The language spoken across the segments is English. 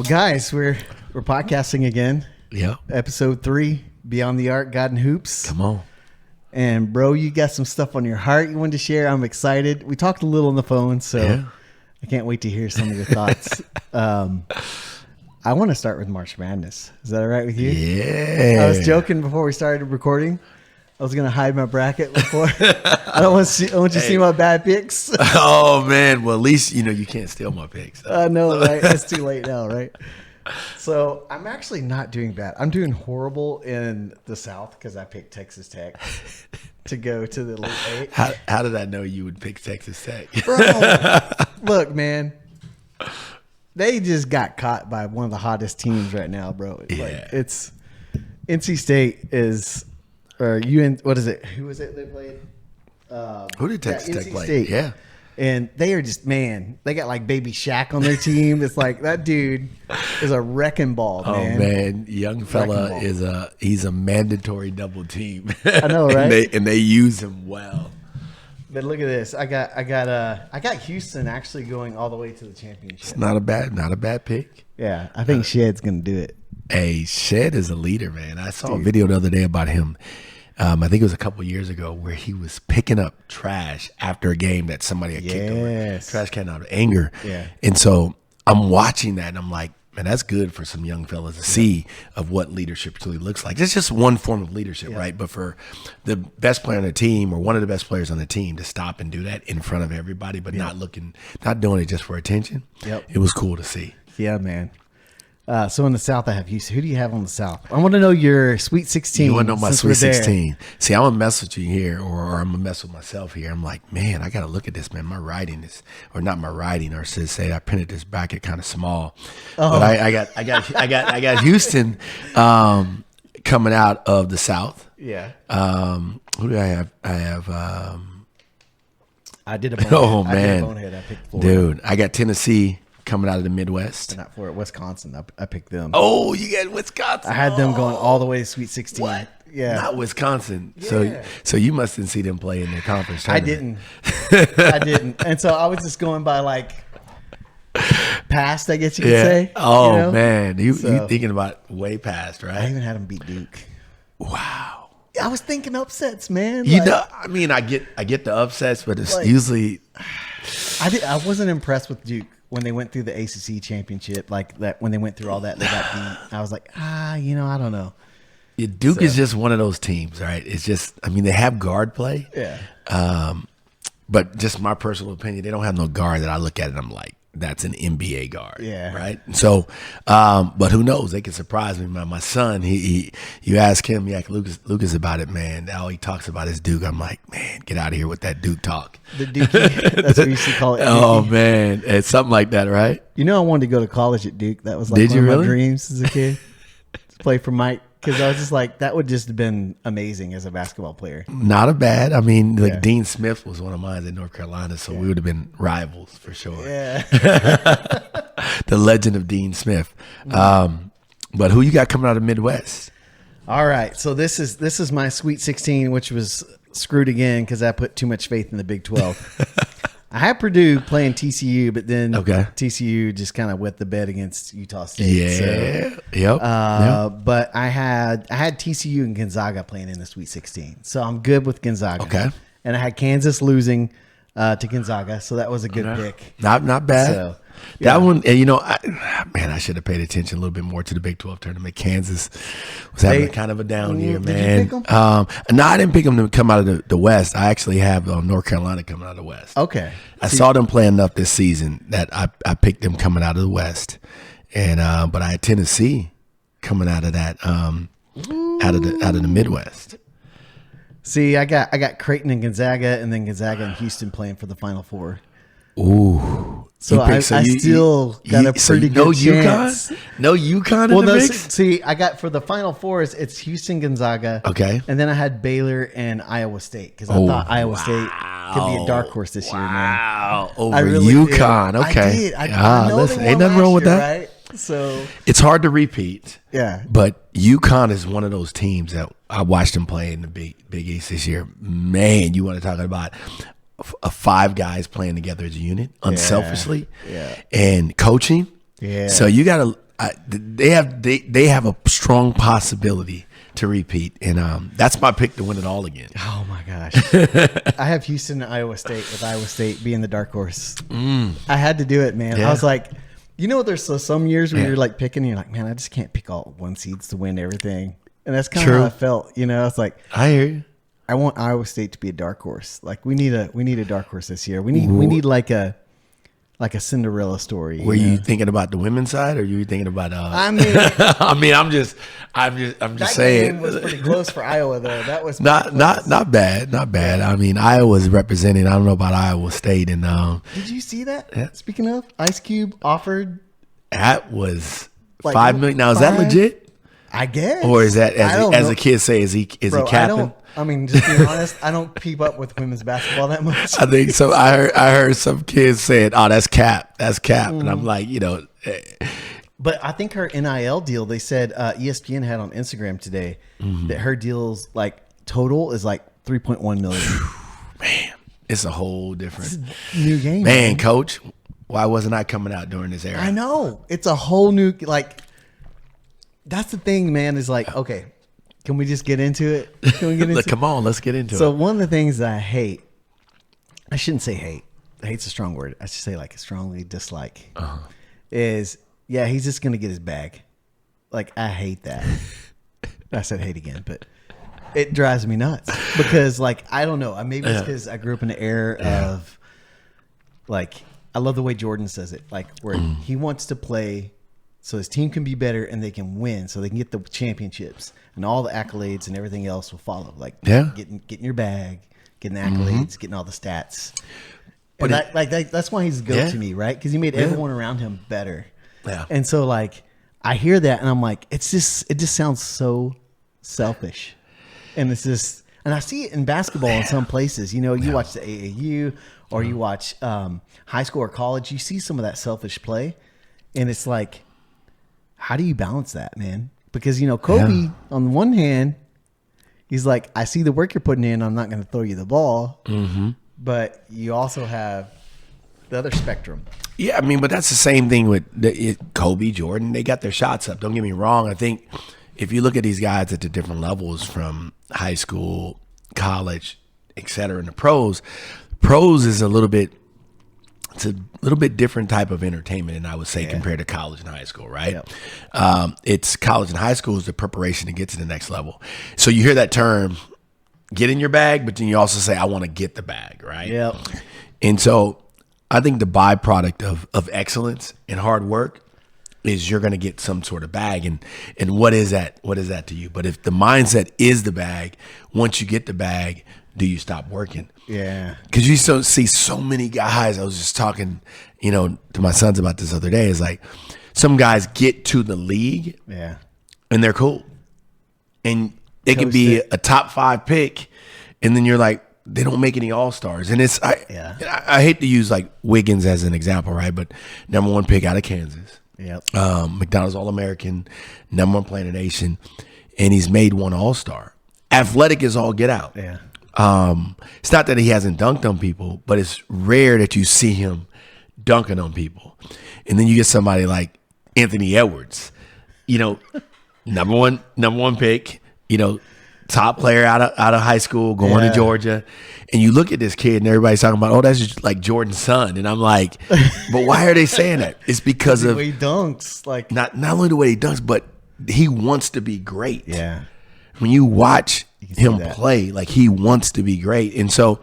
Guys, we're podcasting again. Yeah. Episode 3, Beyond the Arc, God and Hoops. Come on. And bro, you got some stuff on your heart you wanted to share. I'm excited. We talked a little on the phone, so Yeah. I can't wait to hear some of your thoughts. I want to start with March Madness. Is that all right with you? Yeah. I was joking before we started recording. I was gonna hide my bracket before. I don't want you to see my bad picks. Oh man. Well, at least you can't steal my picks. I know, right? It's too late now, right? So I'm actually not doing bad. I'm doing horrible in the South because I picked Texas Tech to go to the Elite Eight. How did I know you would pick Texas Tech? Bro, look, man. They just got caught by one of the hottest teams right now, bro. Yeah. Like, it's NC State is, or UN. What is it? Who was it they played? Who did Texas Tech NC play? State. Yeah. And they are just, man, they got like Baby Shaq on their team. It's like that dude is a wrecking ball, man. Oh man, young fella Wrecking ball. he's a mandatory double team. I know, right? and they use him well. But look at this. I got Houston actually going all the way to the championship. It's not a bad pick. Yeah, I think Shed's gonna do it. Hey, Shed is a leader, man. I saw a video the other day about him. I think it was a couple years ago where he was picking up trash after a game that somebody had kicked over. Trash can out of anger. Yeah. And so I'm watching that and I'm like, man, that's good for some young fellas to see of what leadership truly looks like. It's just one form of leadership, right? But for the best player on the team or one of the best players on the team to stop and do that in front of everybody, but not doing it just for attention. Yep. It was cool to see. Yeah, man. So in the South, I have Houston. Who do you have on the South? I want to know your Sweet 16. You want to know my since Sweet we're there. 16? See, I'm going to mess with you here, or I'm going to mess with myself here. I'm like, man, I got to look at this, man. My writing is, or not my writing, or should say I printed this bracket kind of small. But I got Houston coming out of the South. Yeah. Who do I have? I have, I did a bonehead. oh, I did a man. bonehead. I picked Florida. Dude, I got Tennessee coming out of the Midwest. Not Florida, Wisconsin. I picked them. Oh, you got Wisconsin. I had them going all the way to Sweet 16. What? Yeah. Not Wisconsin. Yeah. So you mustn't see them play in their conference I tournament. didn't. And so I was just going by like past, I guess you could say. Oh, you know? man. You So- thinking about way past, I right? even had them beat Duke. Wow. I was thinking upsets, man. You Like, know, I mean, I get the upsets, but it's Like- usually I wasn't impressed with Duke when they went through the ACC championship, like that. When they went through all that, they got beat. I was like, I don't know. Duke is just one of those teams, right? It's just, I mean, they have guard play. Yeah. But just my personal opinion, they don't have no guard that I look at and I'm like, that's an NBA guard. Yeah. Right. So, but who knows? They can surprise me. My son, you ask him, Lucas about it, man. All he talks about is Duke. I'm like, man, get out of here with that Duke talk. The Dookie. That's what we used to call it. Oh Dookie. man. It's something like that, right? You know, I wanted to go to college at Duke. That was like Did one you of my really? dreams as a kid. To play for Mike. Because I was just like, that would just have been amazing as a basketball player. Not a bad. I mean, like Yeah. Dean Smith was one of mine in North Carolina, so we would have been rivals for sure. Yeah. The legend of Dean Smith. But who you got coming out of Midwest? All right. So this is my Sweet 16, which was screwed again because I put too much faith in the Big 12. I had Purdue playing TCU, but then Okay. TCU just kind of wet the bed against Utah State. Yeah. So, Yep. But I had TCU and Gonzaga playing in the Sweet 16, so I'm good with Gonzaga. Okay. And I had Kansas losing to Gonzaga, so that was a good pick. Not bad. So, That one, and I should have paid attention a little bit more to the Big 12 tournament. Kansas was having kind of a down year, Did man. you pick 'em? No, I didn't pick them to come out of the West. I actually have North Carolina coming out of the West. Okay. I saw them play enough this season that I picked them coming out of the West, and but I had Tennessee coming out of that out of the Midwest. See, I got Creighton and Gonzaga, and then Gonzaga and Houston playing for the Final Four. Ooh. So I still got a pretty good chance. No UConn Well, in the no, mix? see, I got for the Final Fours, it's Houston, Gonzaga. Okay. And then I had Baylor and Iowa State because I thought Iowa State could be a dark horse this year, man. Wow. Over I really UConn. did. Okay. I did. I know listen, they ain't won nothing wrong last with year, that. right? So, It's hard to repeat. yeah. But UConn is one of those teams that I watched them play in the Big East this year. Man, you want to talk about five guys playing together as a unit, unselfishly, Yeah. and coaching. Yeah. So you got to. they have a strong possibility to repeat, and that's my pick to win it all again. Oh my gosh. I have Houston and Iowa State, with Iowa State being the dark horse. I had to do it, man. Yeah. I was like, you know, there's some years where Yeah. you're like picking, and you're like, man, I just can't pick all one seeds to win everything. And that's kind of True. how I felt. You know, it's like, I hear you. I want Iowa State to be a dark horse. Like we need a dark horse this year. We need like a Cinderella story. Were know? you thinking about the women's side, or you thinking about? I mean, I'm just that saying. game was pretty close for Iowa, though. That was Not bad. I mean, Iowa's representing. I don't know about Iowa State, and Did you see that? Yeah. Speaking of, Ice Cube offered, that was Like, $5 million. Now is that five? legit, I guess, or is that I don't as know. the kids say? Is he Bro, capping? I mean, just being honest, I don't keep up with women's basketball that much. I think so. I heard some kids saying, "Oh, that's cap, and I'm like, But I think her NIL deal, they said ESPN had on Instagram today that her deal's like total is like 3.1 million. man, it's a whole different New game, man, coach. Why wasn't I coming out during this era? I know. It's a whole new, like, that's the thing, man, is like, okay, can we just get into it? Can we get into Look, come on, let's get into So it. one of the things that I hate, I shouldn't say hate. Hate's a strong word. I should say like strongly dislike. Is yeah, he's just gonna get his bag. Like I hate that. I said hate again, but it drives me nuts because like I don't know. Maybe it's because I grew up in the era of like I love the way Jordan says it. Like where he wants to play so his team can be better and they can win, so they can get the championships and all the accolades and everything else will follow. Like getting your bag, getting the accolades, getting all the stats. But And that's why he's a go to me, right? Because he made everyone around him better. Yeah. And so like I hear that and I'm like, it just sounds so selfish. And it's just, and I see it in basketball in some places. You know, you watch the AAU or you watch high school or college, you see some of that selfish play. And it's like, how do you balance that, man? Because, you know, Kobe, on the one hand, he's like, I see the work you're putting in. I'm not going to throw you the ball. Mm-hmm. But you also have the other spectrum. Yeah, I mean, but that's the same thing with Kobe, Jordan. They got their shots up. Don't get me wrong. I think if you look at these guys at the different levels from high school, college, et cetera, and the pros is a little bit different type of entertainment, and I would say compared to college and high school, right? Yep. It's college and high school is the preparation to get to the next level. So you hear that term, get in your bag, but then you also say, I want to get the bag, right? Yep. And so I think the byproduct of excellence and hard work is you're going to get some sort of bag. And what is that? What is that to you? But if the mindset is the bag, once you get the bag, do you stop working? Yeah. Because you still see so many guys. I was just talking, to my sons about this other day. Is like some guys get to the league and they're cool. And it can be a top 5 pick. And then you're like, they don't make any all-stars. And I hate to use like Wiggins as an example, right? But number 1 pick out of Kansas. Yep. McDonald's All-American, number 1 player in the nation. And he's made 1 all-star. Athletic is all get out. Yeah. It's not that he hasn't dunked on people, but it's rare that you see him dunking on people. And then you get somebody like Anthony Edwards, number one pick, top player out of high school, going to Georgia. And you look at this kid and everybody's talking about, oh, that's just like Jordan's son. And I'm like, but why are they saying that? It's because the of way he dunks, like not only the way he dunks, but he wants to be great. yeah. When you watch him that. play, like he wants to be great. And so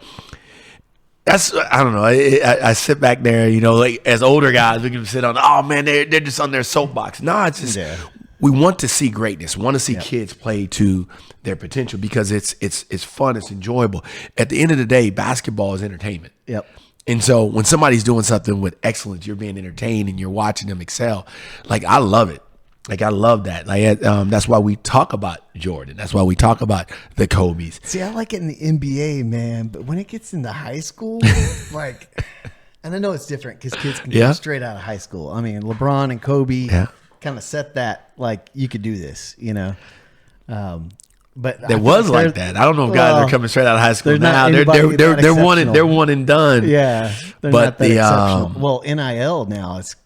that's, I don't know. I sit back there, like as older guys, we can sit on, oh man, they're just on their soapbox. No, it's just, we want to see greatness. We want to see kids play to their potential because it's fun. It's enjoyable. At the end of the day, basketball is entertainment. Yep. And so when somebody's doing something with excellence, you're being entertained and you're watching them excel. Like I love it. Like I love that. Like that's why we talk about Jordan. That's why we talk about the Kobe's. See, I like it in the NBA, man, but when it gets into high school, like, and I know it's different because kids can go straight out of high school. I mean, LeBron and Kobe kind of set that, like, you could do this, But there was like that. I don't know if guys are coming straight out of high school now. They're one and done. Yeah, they're but not that exceptional. Well, NIL now it's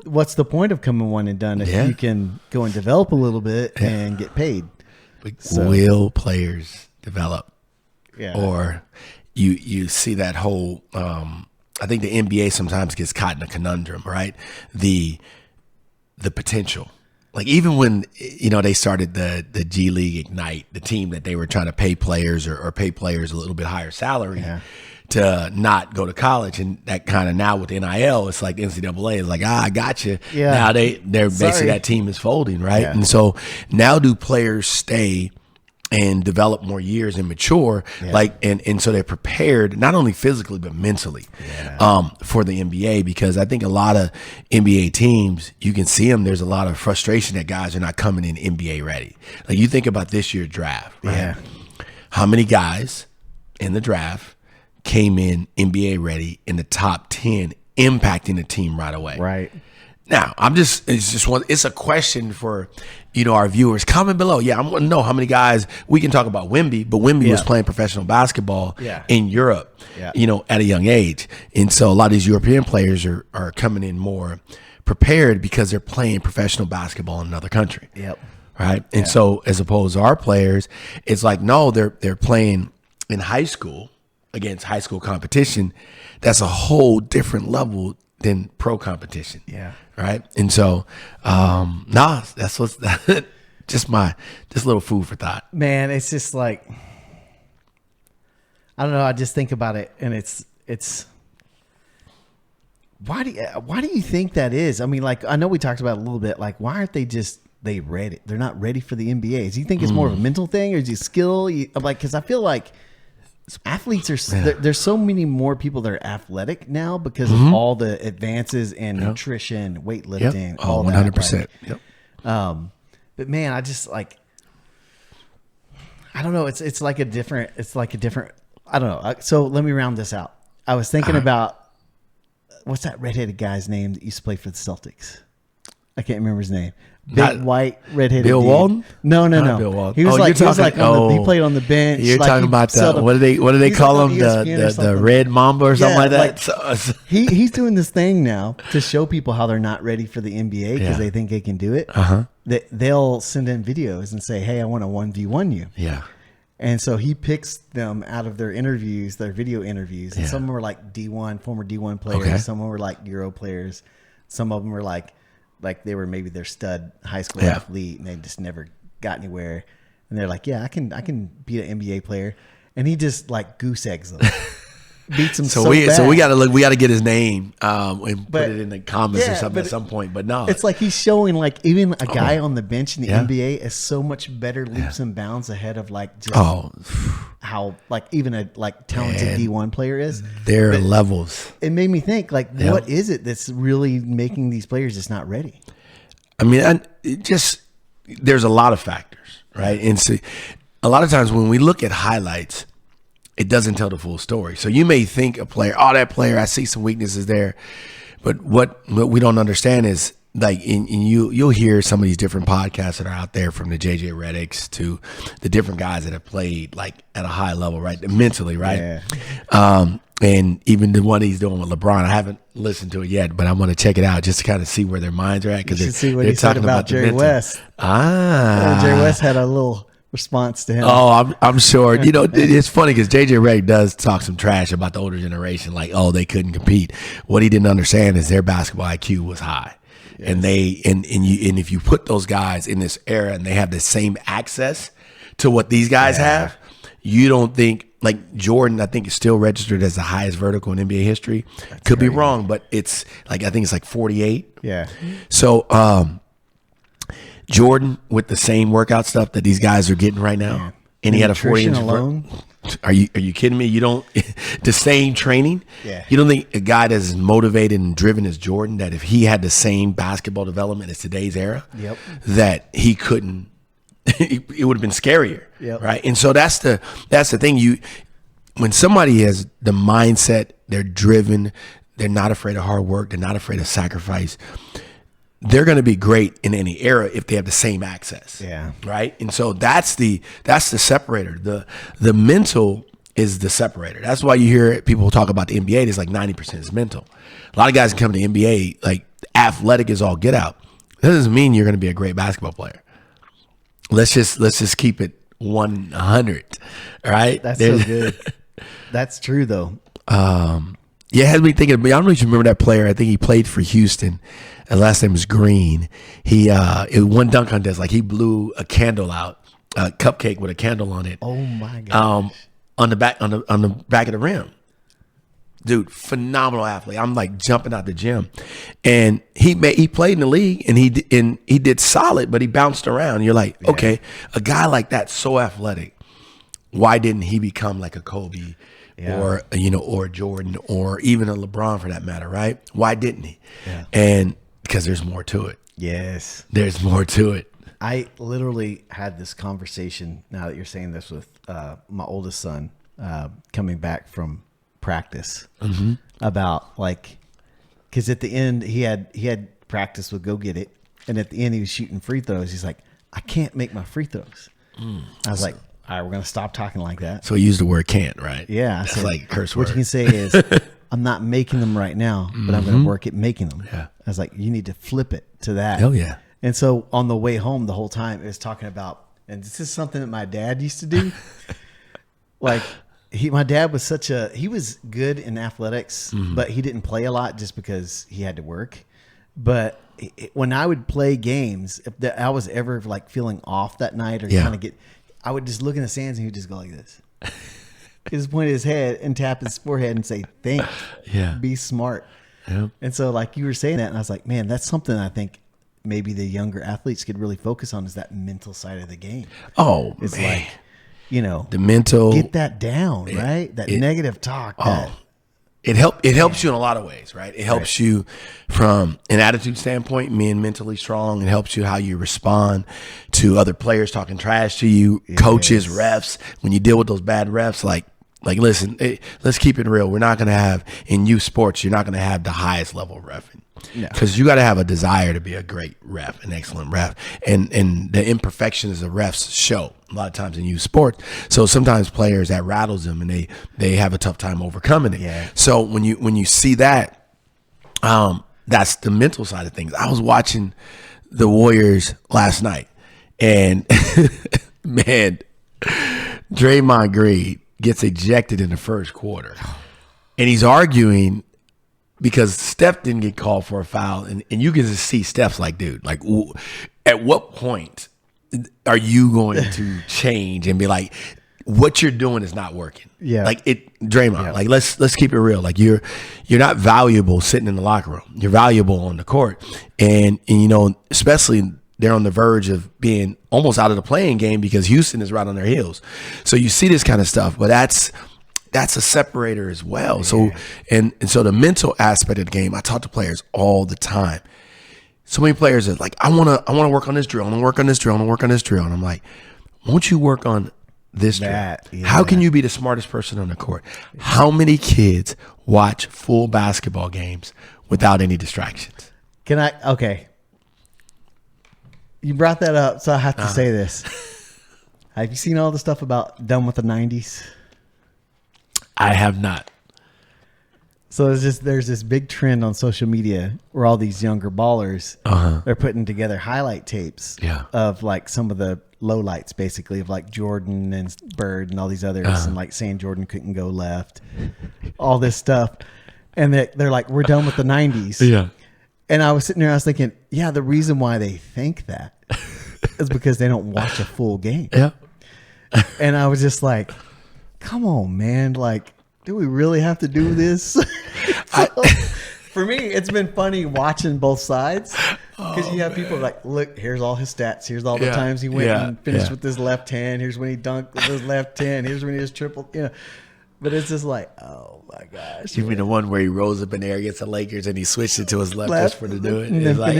what's the point of coming one and done if you can go and develop a little bit and get paid? Will players develop? Yeah. Or you see that whole I think the NBA sometimes gets caught in a conundrum, right? The potential. Like even when they started the G League Ignite, the team that they were trying to pay players or pay players a little bit higher salary to not go to college, and that kind of now with NIL, it's like the NCAA is like, I got you. Yeah. Now they're basically that team is folding, right? Yeah. And so now do players stay and develop more years and mature, and so they're prepared not only physically but mentally for the NBA, because I think a lot of NBA teams, you can see them, there's a lot of frustration that guys are not coming in NBA ready. Like you think about this year's draft, right? Yeah. How many guys in the draft came in NBA ready in the top 10, impacting the team right away? Right. Now, it's a question for, our viewers. Comment below. Yeah, I want to know how many guys. We can talk about Wemby, but Wemby was playing professional basketball in Europe, at a young age. And so a lot of these European players are coming in more prepared because they're playing professional basketball in another country. Yep. Right? And so as opposed to our players, it's like, no, they're playing in high school against high school competition. That's a whole different level than pro competition. Yeah. Right. And so, that's what's just a little food for thought. Man, it's just like, I don't know. I just think about it, and it's why do you think that is? I mean, like, I know we talked about it a little bit. Like, why aren't they ready? They're not ready for the NBA. Do you think it's more of a mental thing, or is it skill? Because I feel like athletes there's so many more people that are athletic now because of all the advances in nutrition, weightlifting, all 100%. That. But man, I just like, I don't know. It's like a different. I don't know. So let me round this out. I was thinking about what's that redheaded guy's name that used to play for the Celtics? I can't remember his name. Big white redheaded Bill dude. Walton? No. Bill Walton. He was he played on the bench. You're talking about what do they call him? The red mamba or something like that. He's doing this thing now to show people how they're not ready for the NBA because they think they can do it. They'll send in videos and say, "Hey, I want to 1v1 you." Yeah. And so he picks them out of their interviews, their video interviews. And some of them were like D1, former D1 players. Okay. Some of them were like Euro players. Some of them were like they were maybe their stud high school athlete and they just never got anywhere. And they're like, yeah, I can beat an NBA player. And he just like goose eggs them. Beats him so bad. So we got to get his name and put it in the comments or something at some point. But no, it's like he's showing like even a guy on the bench in the NBA is so much better leaps and bounds ahead of like just how like even a like talented D1 player is. There are levels. It made me think like, what is it that's really making these players just not ready? I mean, there's a lot of factors, right? And so a lot of times when we look at highlights, it doesn't tell the full story. So you may think a player, that player, I see some weaknesses there. But what we don't understand is like, you'll hear some of these different podcasts that are out there, from the JJ Redicks to the different guys that have played like at a high level, right? Mentally, right? Yeah. And even the one he's doing with LeBron, I haven't listened to it yet, but I want to check it out just to kind of see where their minds are at. Because they're talking about Jerry West. Jerry West had a little response to him. Oh, I'm sure. It's funny because JJ Redick does talk some trash about the older generation, like, they couldn't compete. What he didn't understand is their basketball IQ was high. Yes. And if you put those guys in this era and they have the same access to what these guys have, you don't think, like Jordan, I think is still registered as the highest vertical in NBA history. Could be wrong, but it's like, I think it's like 48. Yeah. So, Jordan with the same workout stuff that these guys are getting right now, and he had a 40-inch alone. Are you kidding me? You don't the same training? Yeah. You don't think a guy that's as motivated and driven as Jordan, that if he had the same basketball development as today's era, that he couldn't? It would have been scarier, right? And so that's the thing. When somebody has the mindset, they're driven, they're not afraid of hard work, they're not afraid of sacrifice. They're going to be great in any era if they have the same access. Yeah. Right. And so that's the separator. The mental is the separator. That's why you hear people talk about the NBA. It's like 90% is mental. A lot of guys come to the NBA, like athletic is all get out. That doesn't mean you're going to be a great basketball player. Let's just keep it 100, right? That's so good. That's true though. Yeah, it has me thinking. I don't know if you remember that player. I think he played for Houston. His last name was Green. It one dunk contest, like he blew a candle out, a cupcake with a candle on it. Oh my gosh. On the back of the rim. Dude, phenomenal athlete. I'm like jumping out the gym, and he played in the league, and he did solid, but he bounced around. You're like, okay, a guy like that, so athletic. Why didn't he become like a Kobe? Or or Jordan, or even a LeBron for that matter, right? Why didn't he? Yeah. And because there's more to it. Yes. There's more to it. I literally had this conversation, now that you're saying this, with my oldest son coming back from practice about like, because at the end he had practice with Go Get It, and at the end he was shooting free throws. He's like, I can't make my free throws. I was like, all right, we're going to stop talking like that. So he used the word can't, right? Yeah. That's like a curse word. What you can say is, I'm not making them right now, but I'm going to work at making them. Yeah. I was like, you need to flip it to that. Hell yeah. And so on the way home, the whole time it was talking about, and this is something that my dad used to do. Like my dad was he was good in athletics, but he didn't play a lot just because he had to work. But when I would play games, if I was ever like feeling off that night or kind of I would just look in the sands and he would just go like this. He just point his head and tap his forehead and say, think, be smart. Yeah. And so like you were saying that, and I was like, man, that's something I think maybe the younger athletes could really focus on, is that mental side of the game. Oh, it's man. like, the mental, get that down, right? That negative talk. It helps you in a lot of ways, right? It helps you from an attitude standpoint, being mentally strong. It helps you how you respond to other players talking trash to you, coaches, refs. When you deal with those bad refs, like listen, let's keep it real. We're not going to have, in youth sports, you're not going to have the highest level of reffing. Because you got to have a desire to be a great ref, an excellent ref, and the imperfections of refs show a lot of times in youth sports. So sometimes players, that rattles them, and they have a tough time overcoming it. Yeah. So when you see that, that's the mental side of things. I was watching the Warriors last night, and man, Draymond Green gets ejected in the first quarter, and he's arguing because Steph didn't get called for a foul, and you can just see Steph's like, dude, like, at what point are you going to change and be like, what you're doing is not working? Yeah, like Draymond. Like let's keep it real. Like you're not valuable sitting in the locker room. You're valuable on the court, and especially they're on the verge of being almost out of the playing game because Houston is right on their heels. So you see this kind of stuff, but that's a separator as well. Yeah. So and so the mental aspect of the game, I talk to players all the time. So many players are like, I wanna work on this drill, I wanna work on this drill, I wanna work on this drill. And I'm like, won't you work on this drill? Yeah. How can you be the smartest person on the court? How many kids watch full basketball games without any distractions? Okay. You brought that up, so I have to say this. Have you seen all the stuff about Done with the 90s? I have not. So there's this big trend on social media where all these younger ballers they're putting together highlight tapes of like some of the lowlights, basically, of like Jordan and Bird and all these others, and like saying Jordan couldn't go left, all this stuff, and they're like, we're done with the 90s. Yeah. And I was sitting there, I was thinking, yeah, the reason why they think that is because they don't watch a full game. Yeah. And I was just like, come on, man. Like, do we really have to do this? For me, it's been funny watching both sides because you have people like, look, here's all his stats. Here's all the times he went and finished with his left hand. Here's when he dunked with his left hand. Here's when he just tripled. But it's just like, oh my gosh. You mean the one where he rose up in the air against the Lakers and he switched it to his left for to do it? It's like,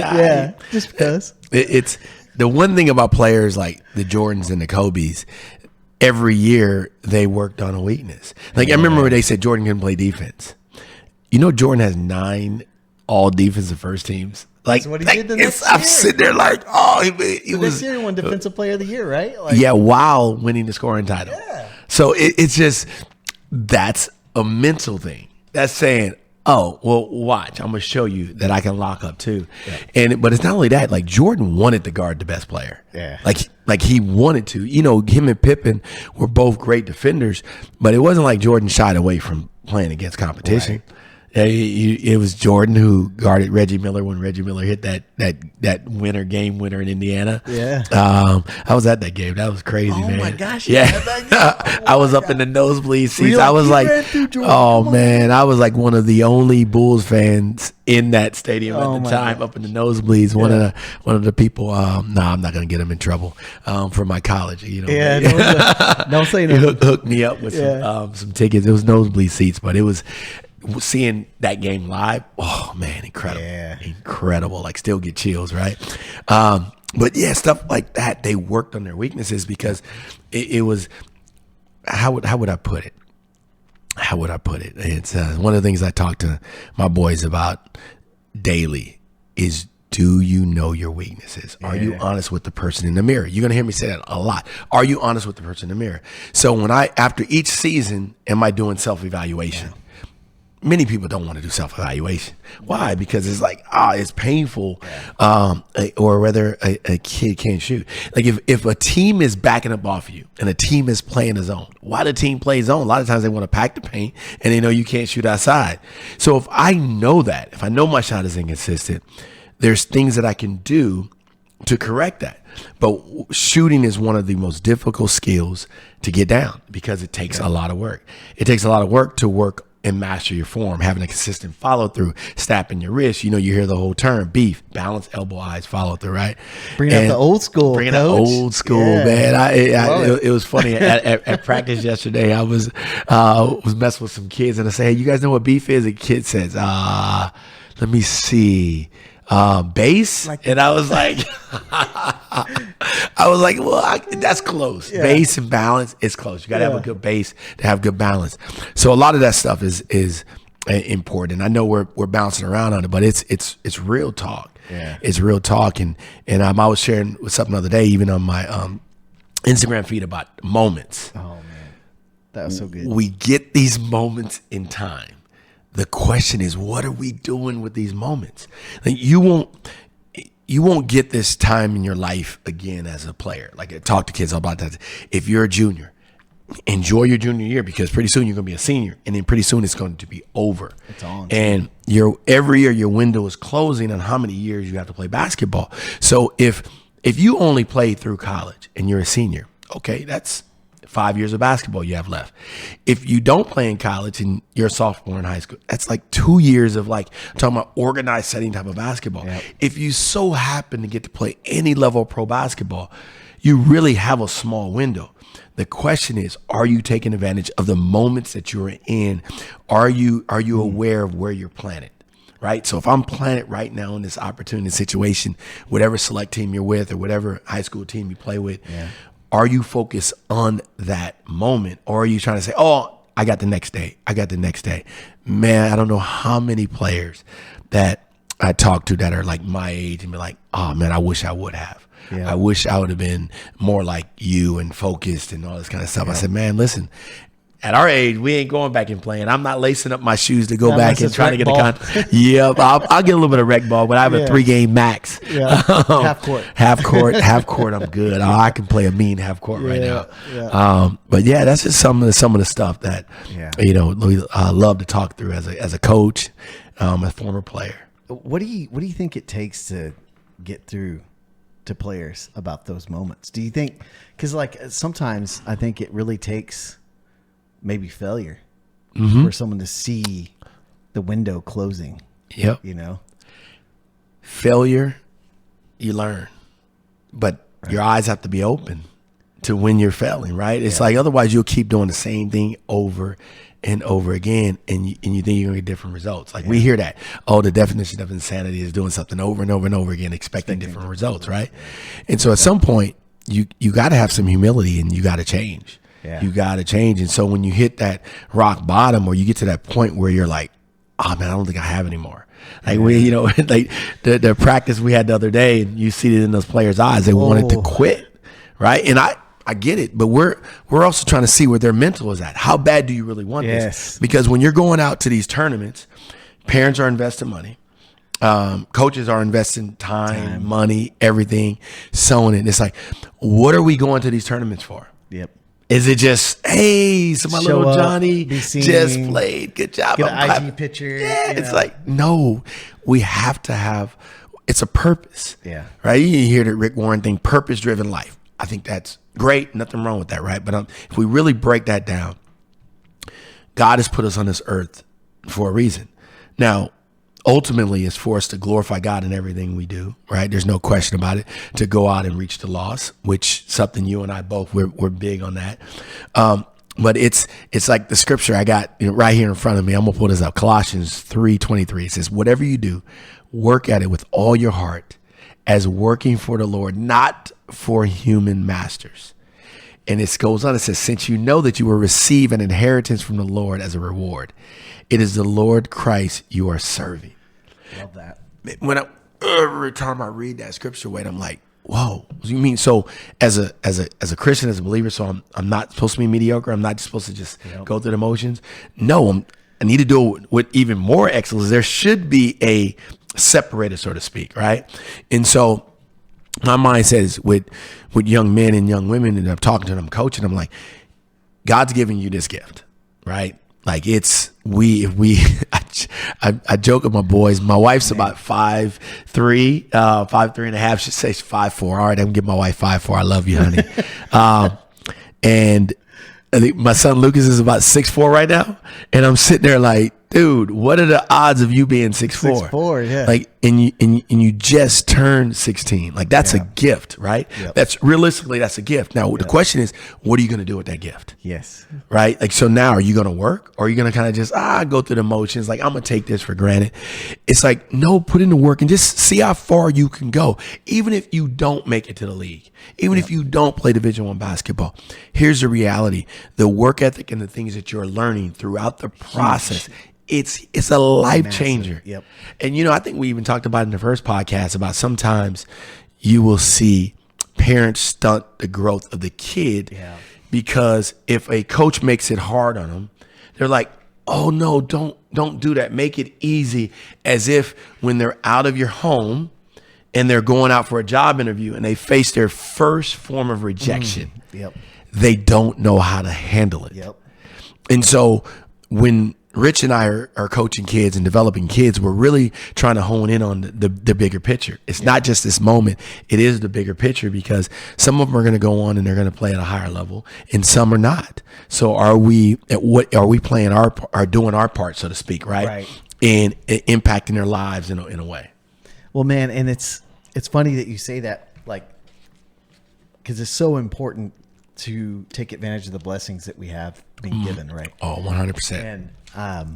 just because. It's the one thing about players like the Jordans and the Kobes. Every year they worked on a weakness. Like I remember when they said Jordan couldn't play defense. Jordan has 9 all defensive first teams. Like, that's what he did the next year. I'm sitting there like, he was. This year he won Defensive Player of the Year, right? While winning the scoring title. Yeah. So it's just, that's a mental thing. That's saying, Oh, well, watch. I'm gonna show you that I can lock up too. But it's not only that. Like Jordan wanted to guard the best player. Yeah. Like he wanted to. You know, him and Pippen were both great defenders, but it wasn't like Jordan shied away from playing against competition. Right. It was Jordan who guarded Reggie Miller when Reggie Miller hit that game winner in Indiana. Yeah. I was at that game. That was crazy, man. Oh my gosh. Yeah. Oh I was up in the nosebleed seats. Like, I was "You like, ran through Jordan. oh Come on." man, I was like one of the only Bulls fans in that stadium Oh, at the my time, gosh. up in the nosebleeds. One of the people. I'm not gonna get him in trouble for my college. You know, Yeah. Don't say he no. hooked me up with Yeah. some tickets. It was nosebleed seats, but it was seeing that game live. Oh man, incredible, incredible. Like still get chills, right? But yeah, stuff like that. They worked on their weaknesses because it was. How would I put it? How would I put it? It's one of the things I talk to my boys about daily is, do you know your weaknesses? Are you honest with the person in the mirror? You're going to hear me say that a lot. Are you honest with the person in the mirror? So after each season, am I doing self-evaluation? Many people don't want to do self-evaluation. Why? Because it's like, it's painful, or whether a kid can't shoot. Like if a team is backing up off you and a team is playing a zone, why the team plays zone? A lot of times they want to pack the paint and they know you can't shoot outside. So if I know that, if I know my shot is inconsistent, there's things that I can do to correct that. But shooting is one of the most difficult skills to get down because it takes a lot of work. It takes a lot of work to work and master your form, having a consistent follow through, snapping your wrist. You know, you hear the whole term, beef, balance, elbow, eyes, follow through, right? Bringing up the old school. Bringing up old school, man. It was funny at practice yesterday. I was messing with some kids and I say, hey, you guys know what beef is? A kid says, let me see. Base, and I was like, well, that's close. Yeah. Base and balance is close. You got to have a good base to have good balance. So a lot of that stuff is important. I know we're bouncing around on it, but it's real talk. Yeah. It's real talk, and I was sharing something the other day, even on my Instagram feed about moments. Oh man, that was so good. We get these moments in time. The question is, what are we doing with these moments? Like you won't get this time in your life again as a player. Like I talk to kids about that. If you're a junior, enjoy your junior year because pretty soon you're going to be a senior, and then pretty soon it's going to be over. It's on. And every year your window is closing on how many years you have to play basketball. So if you only play through college and you're a senior, okay, that's 5 years of basketball you have left. If you don't play in college and you're a sophomore in high school, that's like 2 years of like talking about organized setting type of basketball. Yep. If you so happen to get to play any level of pro basketball, you really have a small window. The question is, are you taking advantage of the moments that you're in? Are you aware of where you're planted? Right? So if I'm planted right now in this opportunity situation, whatever select team you're with or whatever high school team you play with, are you focused on that moment? Or are you trying to say, oh, I got the next day. Man, I don't know how many players that I talk to that are like my age and be like, oh man, I wish I would have. Yeah. I wish I would have been more like you and focused and all this kind of stuff. Yeah. I said, man, listen, at our age, we ain't going back and playing. I'm not lacing up my shoes to go back and try to get a contract. Yep, I'll get a little bit of rec ball, but I have a 3-game max. Yeah, half court. I'm good. I can play a mean half court right now. Yeah. But yeah, that's just some of the stuff that we love to talk through as a coach, a former player. What do you think it takes to get through to players about those moments? Do you think? Because like sometimes I think it really takes maybe failure for someone to see the window closing. Yep. You know, failure, you learn, but your eyes have to be open to when you're failing, right? It's like, otherwise you'll keep doing the same thing over and over again. And you think you're going to get different results. Like we hear that, the definition of insanity is doing something over and over and over again, expecting different results. Right. And so at some point you got to have some humility and you got to change. Yeah. You got to change. And so when you hit that rock bottom or you get to that point where you're like, oh man, I don't think I have anymore. Like like the practice we had the other day, and you see it in those players' eyes, they wanted to quit. Right. And I get it, but we're also trying to see where their mental is at. How bad do you really want this? Because when you're going out to these tournaments, Parents are investing money. Coaches are investing time, money, everything, sowing it. It's like, what are we going to these tournaments for? Yep. Is it just, hey, so my Show little up, Johnny be seen, just played. Good job. Get I'm an clapping. IG picture. Yeah, it's like, no, we have to have, it's a purpose. Yeah. Right? You hear the Rick Warren thing, purpose-driven life. I think that's great. Nothing wrong with that, right? But if we really break that down, God has put us on this earth for a reason. Now, ultimately, it's for us to glorify God in everything we do, right? There's no question about it, to go out and reach the lost, which something you and I both, we're big on that. But it's like the scripture I got right here in front of me. I'm going to pull this up. Colossians 3:23. It says, whatever you do, work at it with all your heart as working for the Lord, not for human masters. And it goes on, it says, since you know that you will receive an inheritance from the Lord as a reward, it is the Lord Christ you are serving. Love that. Every time I read that scripture, Wade, I'm like, whoa. You mean so as a Christian, as a believer, so I'm not supposed to be mediocre. I'm not just supposed to just go through the motions. No, I need to do it with even more excellence. There should be a separator, so to speak, right? And so my mindset is with young men and young women, and I'm talking to them, coaching them, like, God's giving you this gift, right? Like if I joke with my boys. My wife's about 5'3", 5'3.5". She says 5'4". All right, I'm gonna give my wife 5'4". I love you, honey. And I think my son Lucas is about 6'4" right now, and I'm sitting there like, dude, what are the odds of you being 6'4"? 6'4", yeah. Like, and you just turned 16. Like, that's a gift, right? Yep. That's realistically, that's a gift. Now, the question is, what are you going to do with that gift? Yes. Right? Like, so now are you going to work, or are you going to kind of just, go through the motions? Like, I'm going to take this for granted. It's like, no, put in the work and just see how far you can go. Even if you don't make it to the league, even if you don't play Division I basketball, here's the reality. The work ethic and the things that you're learning throughout the process, it's a life changer. Yep. And, I think we even talked about in the first podcast about sometimes you will see parents stunt the growth of the kid because if a coach makes it hard on them, they're like, oh no, don't do that. Make it easy, as if when they're out of your home and they're going out for a job interview and they face their first form of rejection, they don't know how to handle it. Yep. And so when Rich and I are coaching kids and developing kids, we're really trying to hone in on the bigger picture. It's not just this moment. It is the bigger picture, because some of them are going to go on and they're going to play at a higher level and some are not. So are we playing doing our part, so to speak, right? In impacting their lives in a way. Well, man, and it's funny that you say that, like, because it's so important to take advantage of the blessings that we have been given, right? Oh, 100%. And I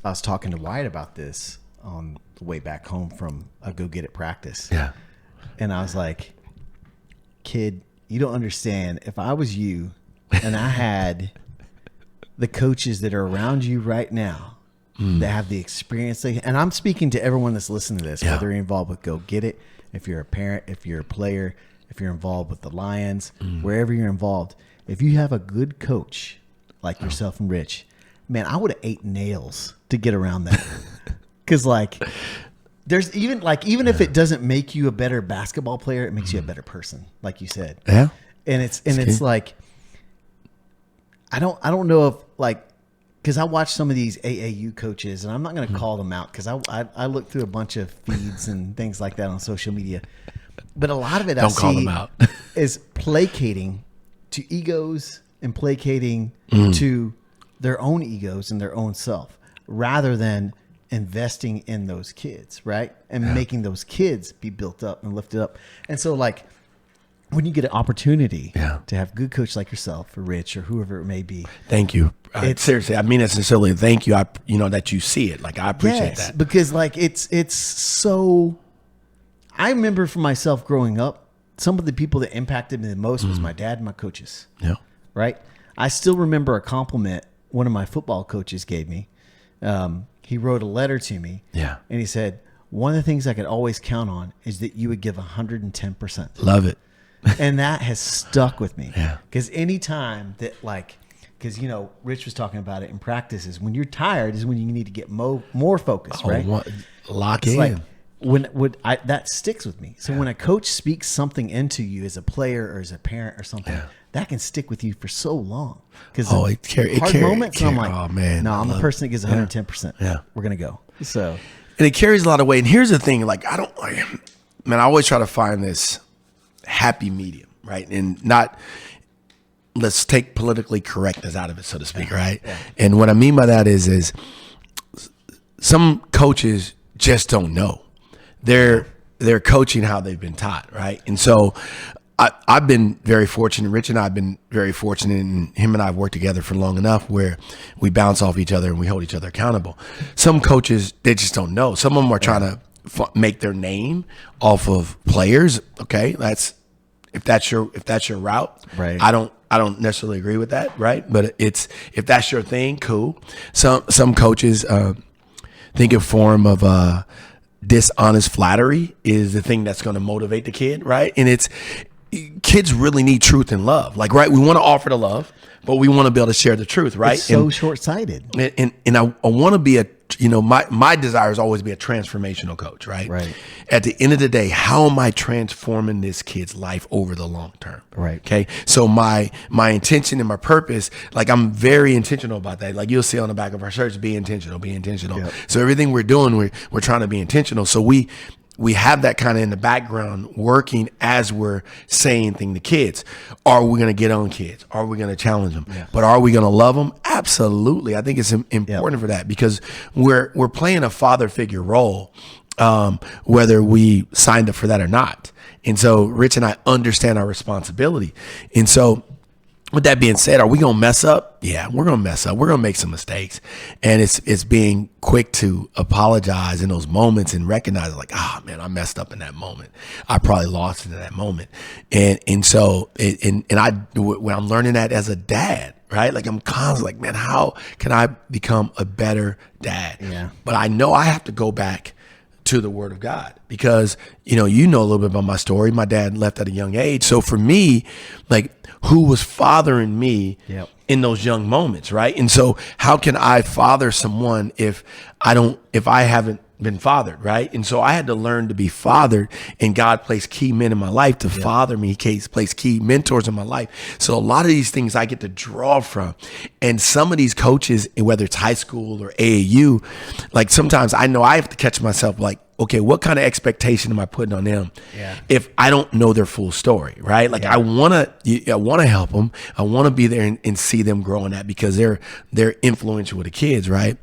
was talking to Wyatt about this on the way back home from a Go Get It practice. Yeah. And I was like, kid, you don't understand. If I was you and I had the coaches that are around you right now that have the experience, and I'm speaking to everyone that's listening to this, whether you're involved with Go Get It, if you're a parent, if you're a player, if you're involved with the Lions, wherever you're involved, if you have a good coach like yourself and Rich, man, I would have ate nails to get around that. Because there's even if it doesn't make you a better basketball player, it makes you a better person, like you said. Yeah. And it's like, I don't know if, like, because I watch some of these AAU coaches, and I'm not going to call them out because I look through a bunch of feeds and things like that on social media. But a lot of it Don't call them out. is placating to egos and placating to their own egos and their own self, rather than investing in those kids, right? And making those kids be built up and lifted up. And so, like, when you get an opportunity to have a good coach like yourself or Rich or whoever it may be. Thank you. Seriously, I mean it sincerely. Thank you. That you see it. Like, I appreciate that. Because, like, it's so, I remember for myself growing up, some of the people that impacted me the most was my dad and my coaches. Yeah. Right? I still remember a compliment one of my football coaches gave me. He wrote a letter to me. Yeah. And he said, one of the things I could always count on is that you would give 110%. Love it. And that has stuck with me. Yeah. Because anytime that, like, because Rich was talking about it in practice. Is when you're tired is when you need to get more focused, right? Lock it's in. Like, that sticks with me. So when a coach speaks something into you as a player or as a parent or something, that can stick with you for so long. Because moments, I'm like, oh man, no, I'm the person that gives 110%. Yeah, we're gonna go. So, and it carries a lot of weight. And here's the thing, like I always try to find this happy medium, right? And not, let's take politically correctness out of it, so to speak, right? Yeah. And what I mean by that is some coaches just don't know. They're coaching how they've been taught, right? And so I've been very fortunate. Rich and I have been very fortunate, and him and I have worked together for long enough where we bounce off each other and we hold each other accountable. Some coaches, they just don't know. Some of them are trying to make their name off of players. Okay, if that's your route, right? I don't necessarily agree with that, right? But if that's your thing, cool. Some coaches think a form of dishonest flattery is the thing that's going to motivate the kid, right? And kids really need truth and love. Like, right, we want to offer the love, but we want to be able to share the truth, right? It's so short-sighted. And I want to be my desire is always be a transformational coach, right? Right. At the end of the day, how am I transforming this kid's life over the long term? Right. Okay. So my intention and my purpose, like I'm very intentional about that. Like you'll see on the back of our shirts, be intentional. Yep. So everything we're doing, we're trying to be intentional. So we have that kind of in the background working as we're saying things to kids. Are we going to get on kids? Are we going to challenge them? Yeah. But are we going to love them? Absolutely. I think it's important for that because we're playing a father figure role, whether we signed up for that or not. And so Rich and I understand our responsibility. And so with that being said, are we going to mess up? Yeah, we're going to mess up. We're going to make some mistakes. And it's being quick to apologize in those moments and recognize like, man, I messed up in that moment. I probably lost in that moment. And so, when I'm learning that as a dad, right? Like I'm constantly like, man, how can I become a better dad? Yeah. But I know I have to go back to the Word of God because, you know a little bit about my story. My dad left at a young age. So for me, like who was fathering me in those young moments, right? And so how can I father someone if I haven't been fathered, right? And so I had to learn to be fathered, and God placed key men in my life to father me. He placed key mentors in my life. So a lot of these things I get to draw from. And some of these coaches, whether it's high school or AAU, like sometimes I know I have to catch myself like, okay, what kind of expectation am I putting on them if I don't know their full story, right? Like I want to help them. I want to be there and see them grow in that because they're influential with the kids, right?